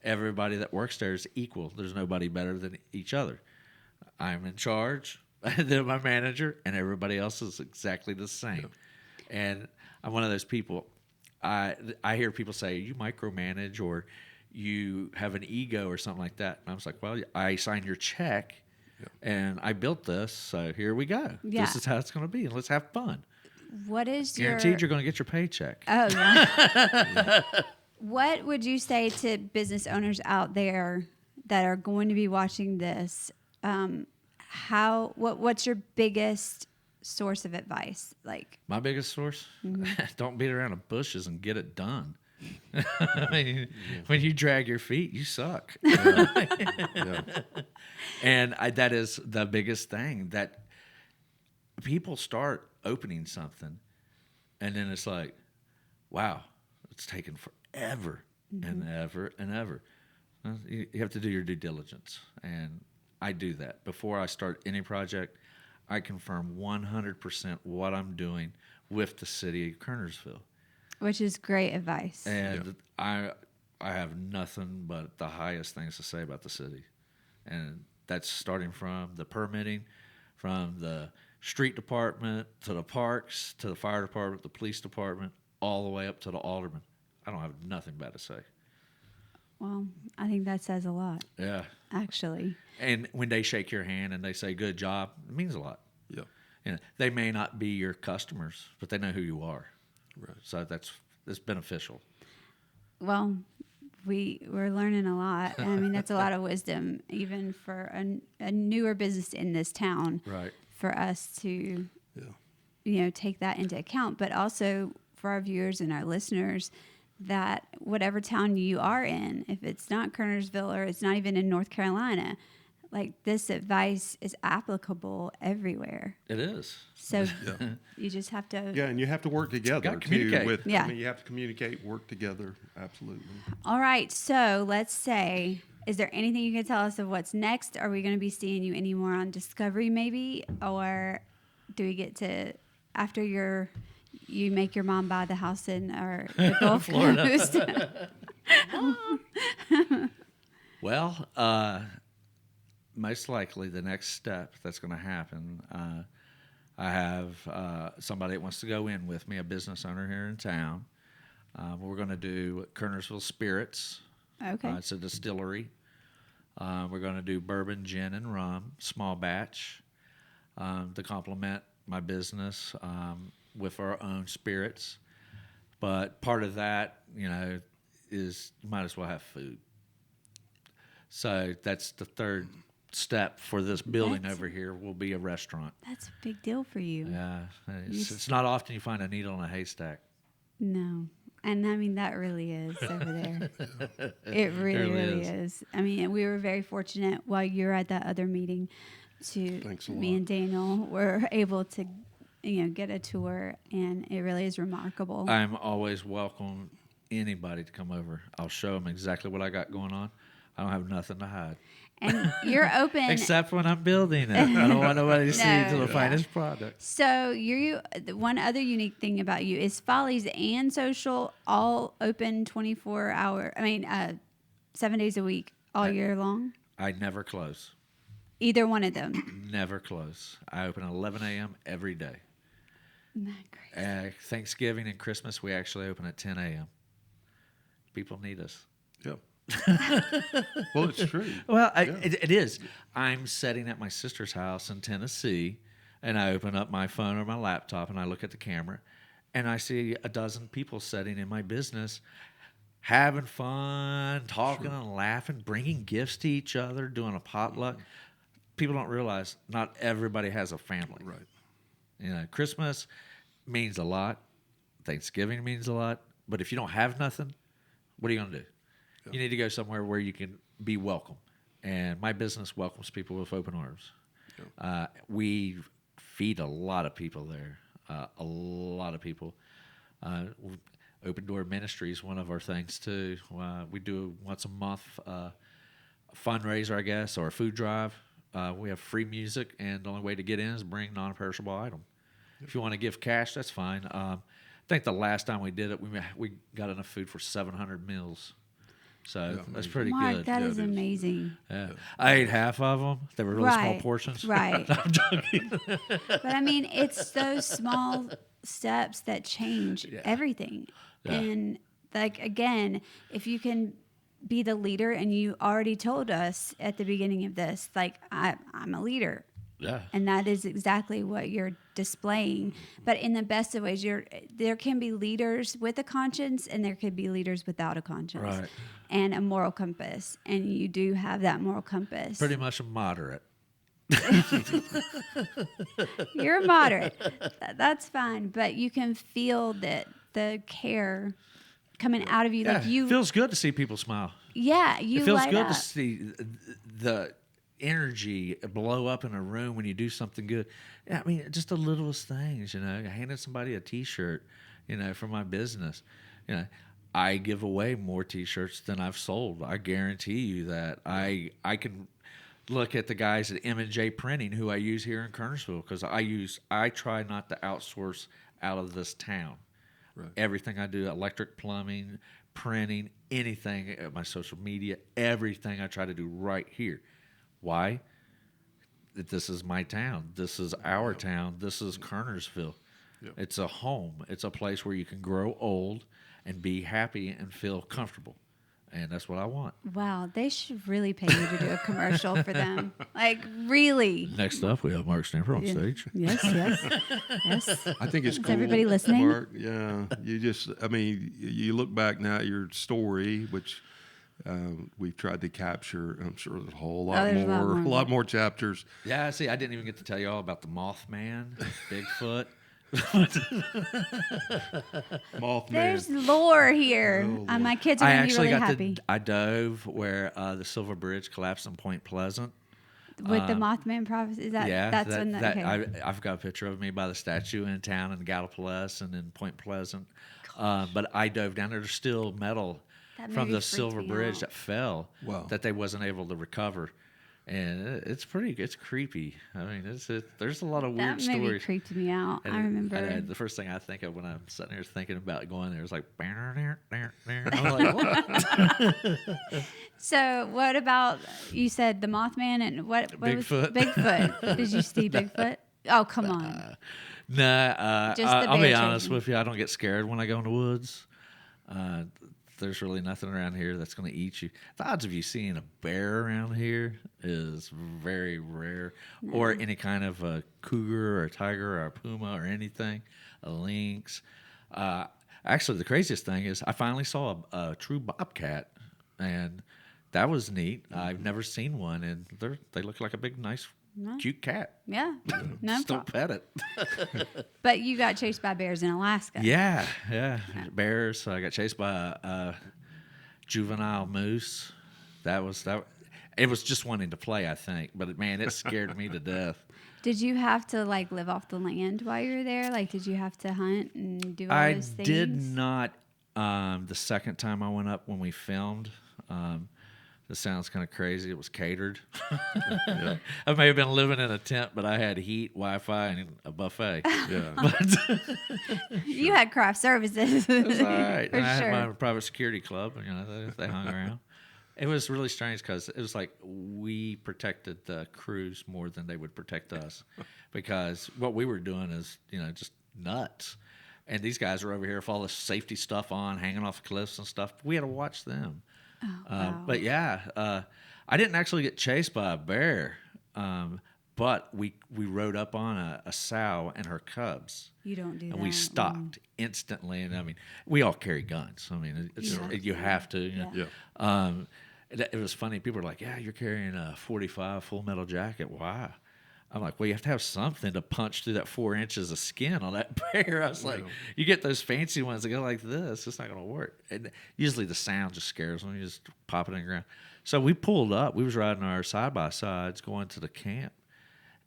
Everybody that works there is equal. There's nobody better than each other. I'm in charge, then my manager, and everybody else is exactly the same. Yeah. And I'm one of those people. I hear people say, you micromanage or you have an ego or something like that. And I was like, well, I signed your check. Yeah. And I built this, so here we go. Yeah. This is how it's going to be, and let's have fun. What is Guaranteed you're going to get your paycheck. Oh, yeah. What would you say to business owners out there that are going to be watching this? What's your biggest source of advice? Like my biggest source? Mm-hmm. Don't beat around the bushes and get it done. I mean, when you drag your feet, you suck. Yeah. And that is the biggest thing, that people start opening something, and then it's like, wow, it's taken forever and ever and ever. You have to do your due diligence, and I do that. Before I start any project, I confirm 100% what I'm doing with the city of Kernersville. Which is great advice. And I have nothing but the highest things to say about the city. And that's starting from the permitting, from the street department, to the parks, to the fire department, the police department, all the way up to the alderman. I don't have nothing bad to say. Well, I think that says a lot. Yeah. Actually. And when they shake your hand and they say, good job, it means a lot. Yeah. They may not be your customers, but they know who you are. Right. So it's beneficial. Well, we're learning a lot. I mean, that's a lot of wisdom, even for a newer business in this town. Right. For us to, take that into account, but also for our viewers and our listeners, that whatever town you are in, if it's not Kernersville or it's not even in North Carolina, like this advice is applicable everywhere. It is. So you just have to. Yeah, and you have to work together Gotta communicate. I mean, you have to communicate, work together. Absolutely. All right. So let's say, is there anything you can tell us of what's next? Are we going to be seeing you anymore on Discovery, maybe, or do we get to after you make your mom buy the house in or the Gulf Coast? Well, most likely the next step that's going to happen, I have somebody that wants to go in with me, a business owner here in town. We're going to do Kernersville Spirits. Okay. It's a distillery. We're going to do bourbon, gin, and rum, small batch, to complement my business with our own spirits. But part of that, is you might as well have food. So that's the third step for this building over here will be a restaurant. That's a big deal for you. Yeah, it's not often you find a needle in a haystack. No. And I mean, that really is over there. It really is. I mean, we were very fortunate while you were at that other meeting me and Daniel were able to, get a tour, and it really is remarkable. I'm always welcome anybody to come over. I'll show them exactly what I got going on. I don't have nothing to hide. And you're open. Except when I'm building it. I don't want nobody to see the finest product. So one other unique thing about you is Follies and Social all open 7 days a week, all year long? I never close. Either one of them? Never close. I open at 11 a.m. every day. Isn't that crazy? Thanksgiving and Christmas, we actually open at 10 a.m. People need us. Yep. Well, it's true. Well, it is. I'm sitting at my sister's house in Tennessee, and I open up my phone or my laptop, and I look at the camera, and I see a dozen people sitting in my business, having fun, talking and laughing, bringing gifts to each other, doing a potluck. People don't realize not everybody has a family. Right. Christmas means a lot. Thanksgiving means a lot. But if you don't have nothing, what are you going to do? Yeah. You need to go somewhere where you can be welcome. And my business welcomes people with open arms. Yeah. We feed a lot of people there, a lot of people. Open Door Ministry is one of our things, too. We do once a month fundraiser, I guess, or a food drive. We have free music, and the only way to get in is bring non-perishable item. Yep. If you want to give cash, that's fine. I think the last time we did it, we got enough food for 700 meals. So that's pretty good. That is amazing. Yeah. I ate half of them. They were really small portions. Right. I'm joking. But I mean, it's those small steps that change everything. Yeah. And again, if you can be the leader, and you already told us at the beginning of this, I'm a leader. Yeah. And that is exactly what you're displaying. But in the best of ways, there can be leaders with a conscience, and there could be leaders without a conscience. Right. And a moral compass. And you do have that moral compass. Pretty much a moderate. You're a moderate. That's fine. But you can feel that the care coming out of you. Yeah, it feels good to see people smile. Yeah, it feels good to see the energy blow up in a room when you do something good. Yeah, I mean, just the littlest things, handing somebody a T-shirt, for my business. I give away more T-shirts than I've sold. I guarantee you that. I can look at the guys at M&J Printing, who I use here in Kernersville, because I try not to outsource out of this town. Right. Everything I do, electric, plumbing, printing, anything, my social media, everything I try to do right here. Why? This is my town. This is our town. This is Kernersville. Yep. It's a home. It's a place where you can grow old and be happy and feel comfortable. And that's what I want. Wow, they should really pay you to do a commercial for them. Really. Next up, we have Mark Stamper on stage. Yes. I think it's cool. Everybody listening? Mark, yeah. You look back now at your story, which we've tried to capture. I'm sure there's a whole lot more chapters. Yeah, see, I didn't even get to tell you all about the Mothman, Bigfoot. Mothman. There's lore here. Oh, My kids are going to be really happy. I dove where the Silver Bridge collapsed in Point Pleasant. With the Mothman prophecy, is that that's when that okay. I've got a picture of me by the statue in town in Gallipolis and in Point Pleasant. But I dove down there. There's still metal from the Silver Bridge that fell that they wasn't able to recover. And it's creepy. I mean, there's a lot of weird stories. That movie creeped me out. I remember. The first thing I think of when I'm sitting here thinking about going there is like, I'm like, what? So what about, you said the Mothman and what Bigfoot. Was Bigfoot? Did you see Bigfoot? Oh, come on. I'll be honest with you. I don't get scared when I go in the woods. There's really nothing around here that's going to eat you. The odds of you seeing a bear around here is very rare, or any kind of a cougar or a tiger or a puma or anything, a lynx. Actually, the craziest thing is I finally saw a true bobcat, and that was neat. I've never seen one, and they look like a big, nice, cute cat. Yeah, no Still pet it. But you got chased by bears in Alaska. Yeah. Bears. I got chased by a juvenile moose. That. It was just wanting to play, I think. But man, it scared me to death. Did you have to live off the land while you were there? Did you have to hunt and do all those things? I did not. The second time I went up when we filmed. This sounds kind of crazy. It was catered. I may have been living in a tent, but I had heat, Wi-Fi, and a buffet. Yeah. But you had craft services. It was all right. And I sure. had my private security club. They hung around. It was really strange because it was like we protected the crews more than they would protect us, because what we were doing is just nuts. And these guys are over here with all this safety stuff on, hanging off cliffs and stuff. We had to watch them. Oh, wow. But yeah, I didn't actually get chased by a bear, but we rode up on a sow and her cubs. You don't do that. And we stopped instantly. And I mean, we all carry guns. I mean, you have to. Yeah. It was funny. People were like, "Yeah, you're carrying a .45 Full Metal Jacket. Why?" I'm like, well, you have to have something to punch through that 4 inches of skin on that bear. I was like, you get those fancy ones that go like this, it's not going to work. And usually the sound just scares them. You just pop it in the ground. So we pulled up. We was riding our side-by-sides going to the camp.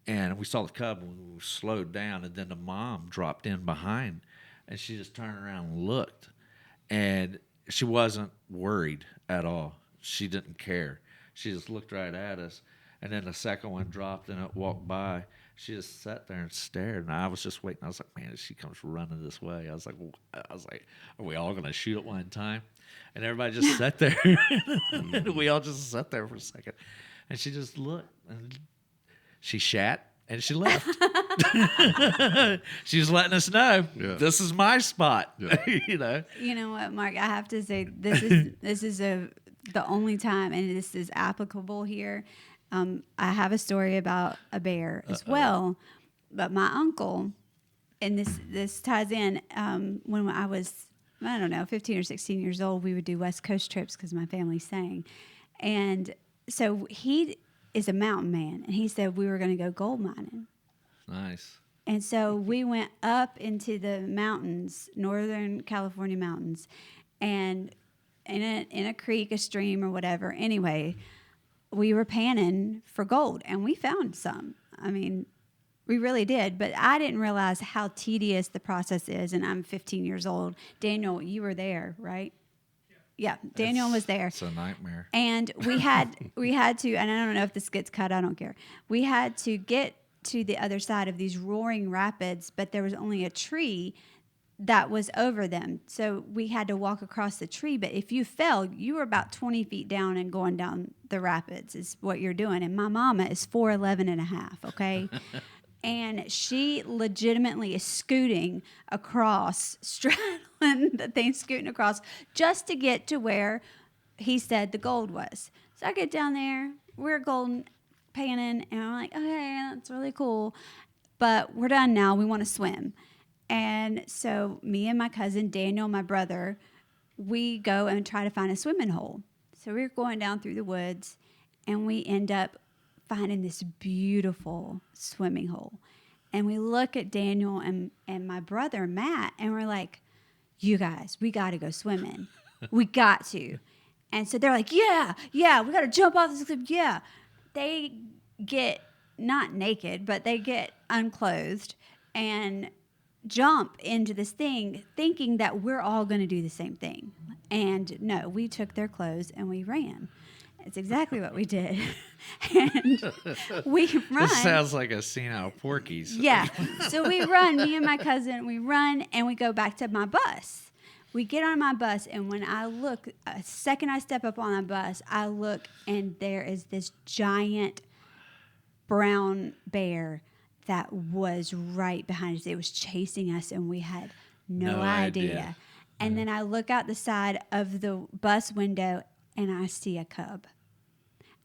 And we saw the cub and we slowed down. And then the mom dropped in behind. And she just turned around and looked. And she wasn't worried at all. She didn't care. She just looked right at us. And then the second one dropped and it walked by. She just sat there and stared. And I was just waiting. I was like, man, if she comes running this way. I was like, are we all going to shoot at one time? And everybody just sat there. And we all just sat there for a second. And she just looked. And she shat. And she left. She was letting us know, this is my spot. Yeah. You know what, Mark? I have to say, this is the only time, and this is applicable here. I have a story about a bear as well, but my uncle, and this ties in, when I was, 15 or 16 years old, we would do West Coast trips because my family sang. And so he is a mountain man, and he said we were going to go gold mining. Nice. And so we went up into the mountains, Northern California mountains, and in a creek, a stream or whatever. Anyway, we were panning for gold, and we found some. I mean, we really did, but I didn't realize how tedious the process is, and I'm 15 years old. Daniel, you were there, right? Yeah, Daniel was there. It's a nightmare. And we had to, and I don't know if this gets cut, I don't care. We had to get to the other side of these roaring rapids, but there was only a tree that was over them. So we had to walk across the tree. But if you fell, you were about 20 feet down and going down the rapids is what you're doing. And my mama is 4'11 and a half, okay? And she legitimately is scooting across, straddling the thing, scooting across just to get to where he said the gold was. So I get down there, we're golden panning, and I'm like, okay, that's really cool. But we're done now. We want to swim. And so me and my cousin, Daniel, my brother, we go and try to find a swimming hole. So we're going down through the woods, and we end up finding this beautiful swimming hole. And we look at Daniel and my brother, Matt, and we're like, you guys, we got to go swimming. We got to. And so they're like, yeah, we got to jump off this cliff. Yeah. They get not naked, but they get unclothed and jump into this thing thinking that we're all going to do the same thing. And no, we took their clothes and we ran. It's exactly what we did. And we run. This sounds like a scene out of Porky's. Yeah. So we run, me and my cousin, we run and we go back to my bus. We get on my bus, and when I look, a second I step up on the bus, I look, and there is this giant brown bear that was right behind us. It was chasing us, and we had no idea. And then I look out the side of the bus window, and I see a cub.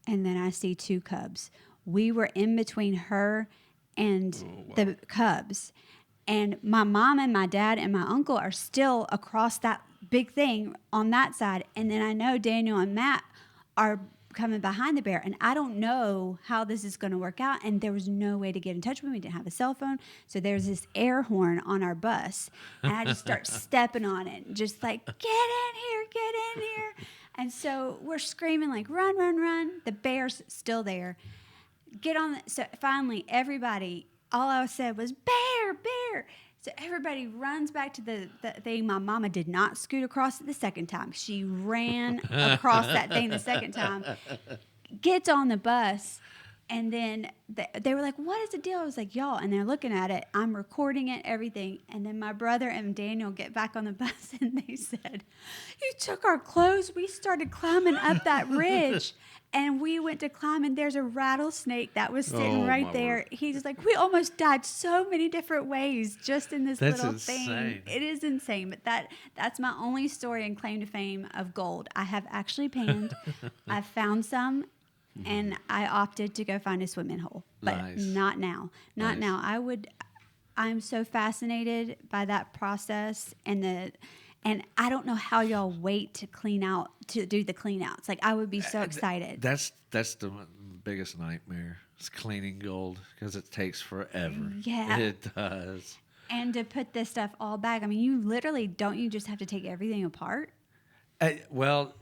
And then I see 2 cubs. We were in between her and the cubs. And my mom and my dad and my uncle are still across that big thing on that side. And then I know Daniel and Matt are coming behind the bear. And I don't know how this is going to work out. And there was no way to get in touch with me. We didn't have a cell phone. So there's this air horn on our bus. And I just start stepping on it. Just like, get in here. And so we're screaming like, run, run, run. The bear's still there. So finally, everybody... all I said was, bear. So everybody runs back to the thing. My mama did not scoot across it the second time. She ran across that thing the second time, gets on the bus, and then they were like, what is the deal? I was like, y'all. And they're looking at it. I'm recording it, everything. And then my brother and Daniel get back on the bus, and they said, you took our clothes. We started climbing up that ridge. And we went to climb, and there's a rattlesnake that was sitting right there. Word. He's like, we almost died so many different ways just in this little thing. It is insane. But that's my only story and claim to fame of gold. I have actually panned. I found some, and I opted to go find a swimming hole. But not now. Not now. I'm so fascinated by that process and I don't know how y'all wait to do the clean outs. Like, I would be so excited. That's the biggest nightmare. It's cleaning gold because it takes forever. Yeah. It does. And to put this stuff all back, I mean, you literally, don't you just have to take everything apart? Well,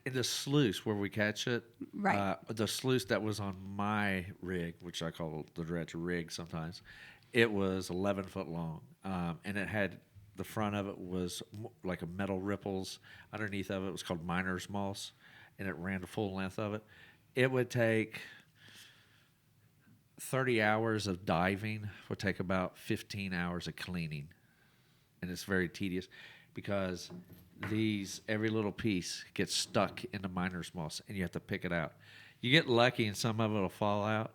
in the sluice where we catch it, right? The sluice that was on my rig, which I call the dredge rig sometimes, it was 11 foot long, and it had... the front of it was like a metal ripples. Underneath of it was called miner's moss, and it ran the full length of it. It would take 30 hours of diving, would take about 15 hours of cleaning. And it's very tedious because every little piece gets stuck in the miner's moss, and you have to pick it out. You get lucky, and some of it will fall out,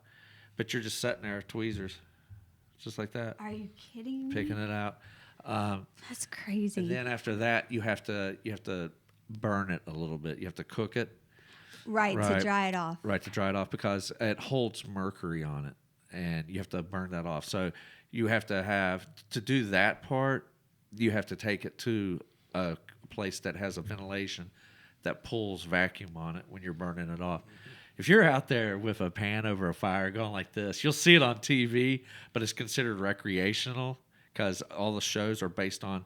but you're just sitting there with tweezers, just like that. Are you kidding me? Picking it out. That's crazy. And then after that, you have to burn it a little bit. You have to cook it. Right, to dry it off. Right, to dry it off because it holds mercury on it, and you have to burn that off. So you have to do that part, you have to take it to a place that has a ventilation that pulls vacuum on it when you're burning it off. If you're out there with a pan over a fire going like this, you'll see it on TV, but it's considered recreational. Because all the shows are based on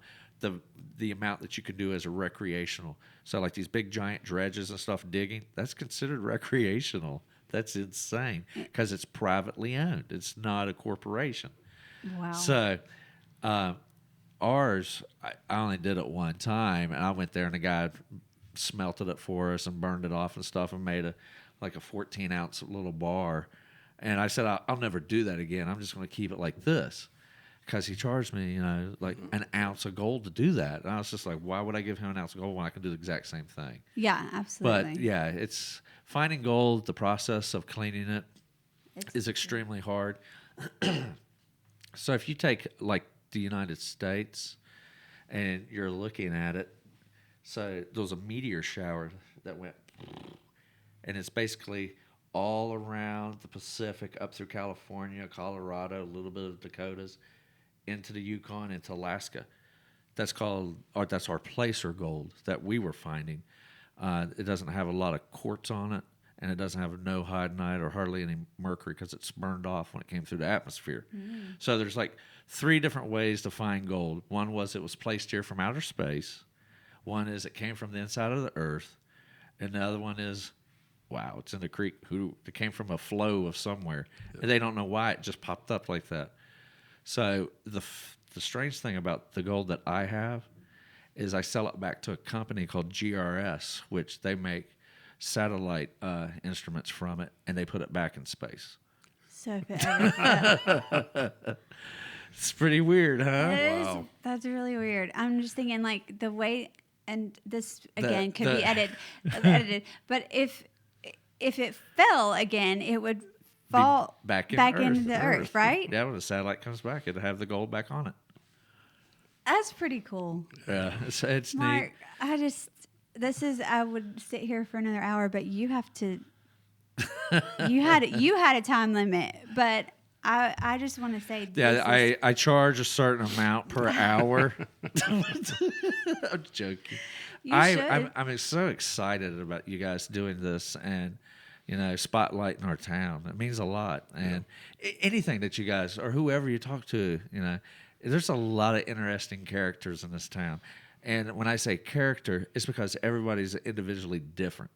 the amount that you can do as a recreational. So like these big giant dredges and stuff digging, that's considered recreational. That's insane because it's privately owned. It's not a corporation. Wow. So ours, I only did it one time, and I went there and the guy smelted it for us and burned it off and stuff and made a 14-ounce little bar. And I said, I'll never do that again. I'm just going to keep it like this. Because he charged me, like an ounce of gold to do that. And I was just like, why would I give him an ounce of gold when I can do the exact same thing? Yeah, absolutely. But, yeah, it's finding gold, the process of cleaning it is extremely hard. So if you take, like, the United States and you're looking at it, so there was a meteor shower that went, and it's basically all around the Pacific, up through California, Colorado, a little bit of Dakotas, into the Yukon, into Alaska. That's our placer gold that we were finding. It doesn't have a lot of quartz on it, and it doesn't have no iodine or hardly any mercury because it's burned off when it came through the atmosphere. So there's like 3 different ways to find gold. One was it was placed here from outer space. One is it came from the inside of the earth. And the other one is, wow, it's in the creek. It came from a flow of somewhere. And they don't know why it just popped up like that. So the strange thing about the gold that I have is I sell it back to a company called GRS, which they make satellite instruments from it, and they put it back in space. So if it ever It's pretty weird, huh? Wow. That's really weird. I'm just thinking like the way, and this again could be edited, but if it fell again, it would fall back into the earth, right? Yeah, when the satellite comes back, it'll have the gold back on it. That's pretty cool. Yeah, it's Mark, neat. I would sit here for another hour, but you have to. you had a time limit, but I just want to say. Yeah, I charge a certain amount per hour. I'm joking. I'm so excited about you guys doing this and, spotlighting our town. It means a lot. And anything that you guys or whoever you talk to, there's a lot of interesting characters in this town. And when I say character, it's because everybody's individually different.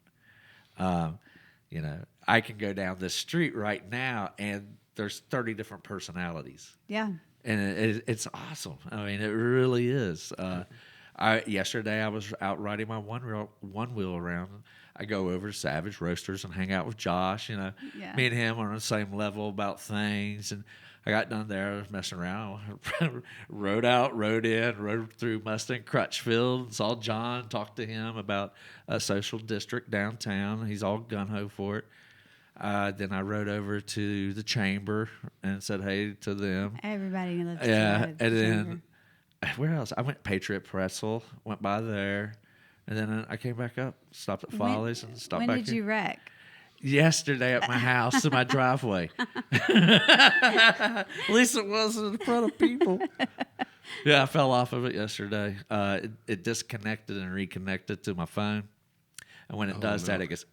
I can go down this street right now and there's 30 different personalities. Yeah. And it's awesome. I mean, it really is. Yesterday I was out riding my one wheel around. I go over to Savage Roasters and hang out with Josh. Me and him are on the same level about things. And I got done there, I was messing around. Rode out, rode through Mustang Crutchfield, saw John, talked to him about a social district downtown. He's all gung-ho for it. Then I rode over to the chamber and said hey to them. Everybody loves to Yeah, ride and the then chamber. where else? I went Patriot Pretzel, went by there, and then I came back up, stopped at Follies, and stopped back When did here. you wreck? Yesterday at my house in my driveway. At least it wasn't in front of people. Yeah, I fell off of it yesterday. It disconnected and reconnected to my phone, and when it does that, it goes.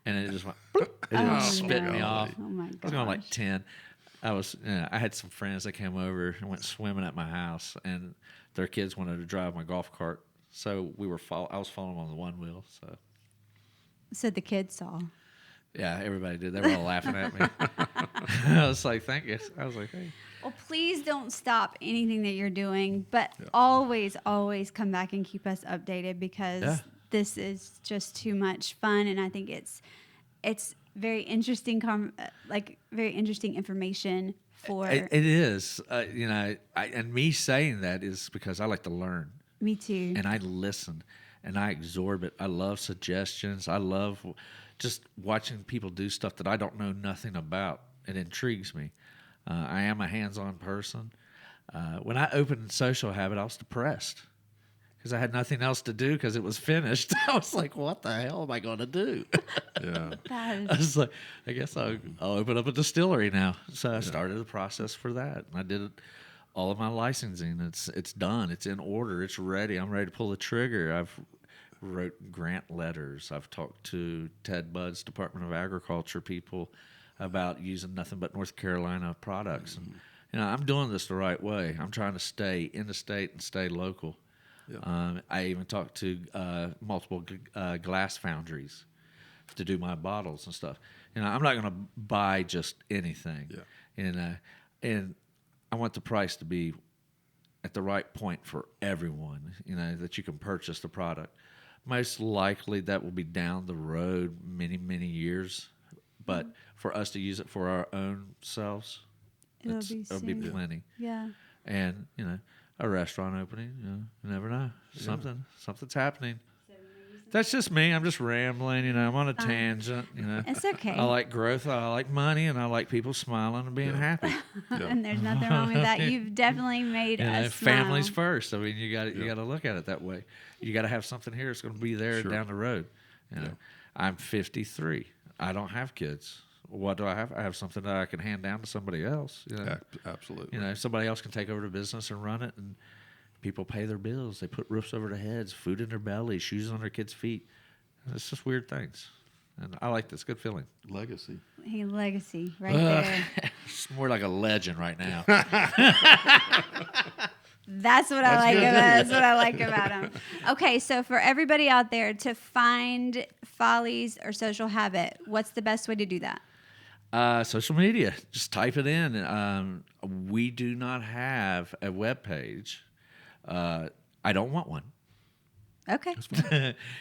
And it just went, it just spit me off. Oh my gosh. I was going like 10. I had some friends that came over and went swimming at my house, and their kids wanted to drive my golf cart. So I was following them on the one wheel. So the kids saw. Yeah, everybody did. They were all laughing at me. I was like, thank you. I was like, hey. Well, please don't stop anything that you're doing, but always, always come back and keep us updated because this is just too much fun, and I think it's very interesting, very interesting information for. It is, and me saying that is because I like to learn. Me too. And I listen, and I absorb it. I love suggestions. I love just watching people do stuff that I don't know nothing about. It intrigues me. I am a hands-on person. When I opened Social Habit, I was depressed because I had nothing else to do because it was finished. I was like, what the hell am I going to do? I was like, I guess I'll open up a distillery now. So I started the process for that. And I did all of my licensing. It's done. It's in order. It's ready. I'm ready to pull the trigger. I've wrote grant letters. I've talked to Ted Budd's Department of Agriculture people about using nothing but North Carolina products. And I'm doing this the right way. I'm trying to stay in the state and stay local. I even talked to multiple glass foundries to do my bottles and stuff. I'm not going to buy just anything. And I want the price to be at the right point for everyone, that you can purchase the product. Most likely that will be down the road many, many years. But for us to use it for our own selves, it'll be plenty. Yeah. And, a restaurant opening, you never know. Something's happening. That's just me. I'm just rambling, I'm on a tangent, It's okay. I like growth, I like money, and I like people smiling and being happy. And there's nothing wrong with that. You've definitely made us smile. Families first. I mean, you got to look at it that way. You got to have something here that's going to be there down the road. I'm 53. I don't have kids. What do I have? I have something that I can hand down to somebody else. Absolutely. Somebody else can take over the business and run it, and people pay their bills. They put roofs over their heads, food in their belly, shoes on their kids' feet. It's just weird things. And I like this. Good feeling. Legacy. Hey, legacy right there. It's more like a legend right now. That's what I like about. That's what I like about them. Okay, so for everybody out there to find Follies or Social Habit, what's the best way to do that? Social media. Just type it in. We do not have a web page. I don't want one. Okay.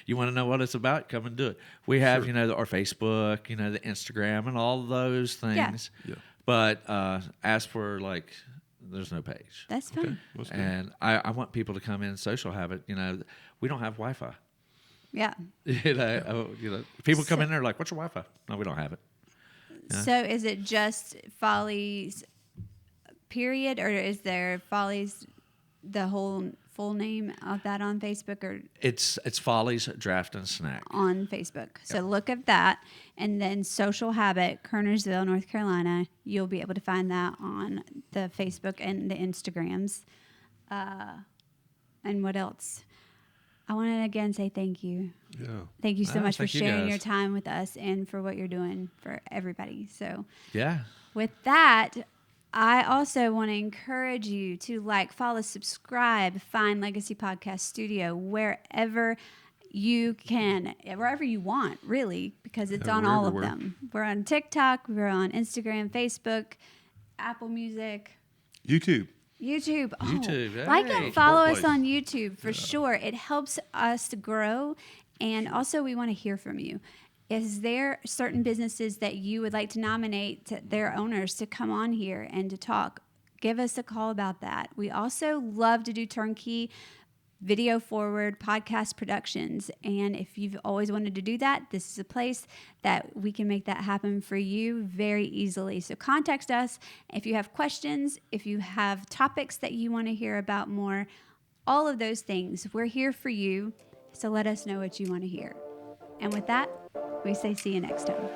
You want to know what it's about? Come and do it. We have, our Facebook, the Instagram, and all those things. Yeah. But as for there's no page. That's fine. Okay. And I want people to come in Social Habit. We don't have Wi-Fi. Yeah. People come in there like, "What's your Wi-Fi?" No, we don't have it. Yeah. So is it just Follies, period, or is there Follies, the whole full name of that on Facebook, or It's Follies Draft and Snack. on Facebook? So look at that, and then Social Habit, Kernersville, North Carolina. You'll be able to find that on the Facebook and the Instagrams. And what else? I want to again say thank you. Yeah. Thank you so much for thank you, sharing guys. your time with us and for what you're doing for everybody. So Yeah. with that, I also want to encourage you to follow, subscribe, find Legacy Podcast Studio wherever you can, wherever you want, really, because it's on we're all everywhere. of them. We're on TikTok, we're on Instagram, Facebook, Apple Music, YouTube. YouTube. Oh, YouTube, like hey. and follow Smart us place. on YouTube for sure. It helps us to grow. And also, we want to hear from you. Is there certain businesses that you would like to nominate their owners to come on here and to talk? Give us a call about that. We also love to do turnkey video forward podcast productions. And if you've always wanted to do that, this is a place that we can make that happen for you very easily. So contact us if you have questions, if you have topics that you want to hear about more, all of those things. We're here for you. So let us know what you want to hear. And with that, we say see you next time.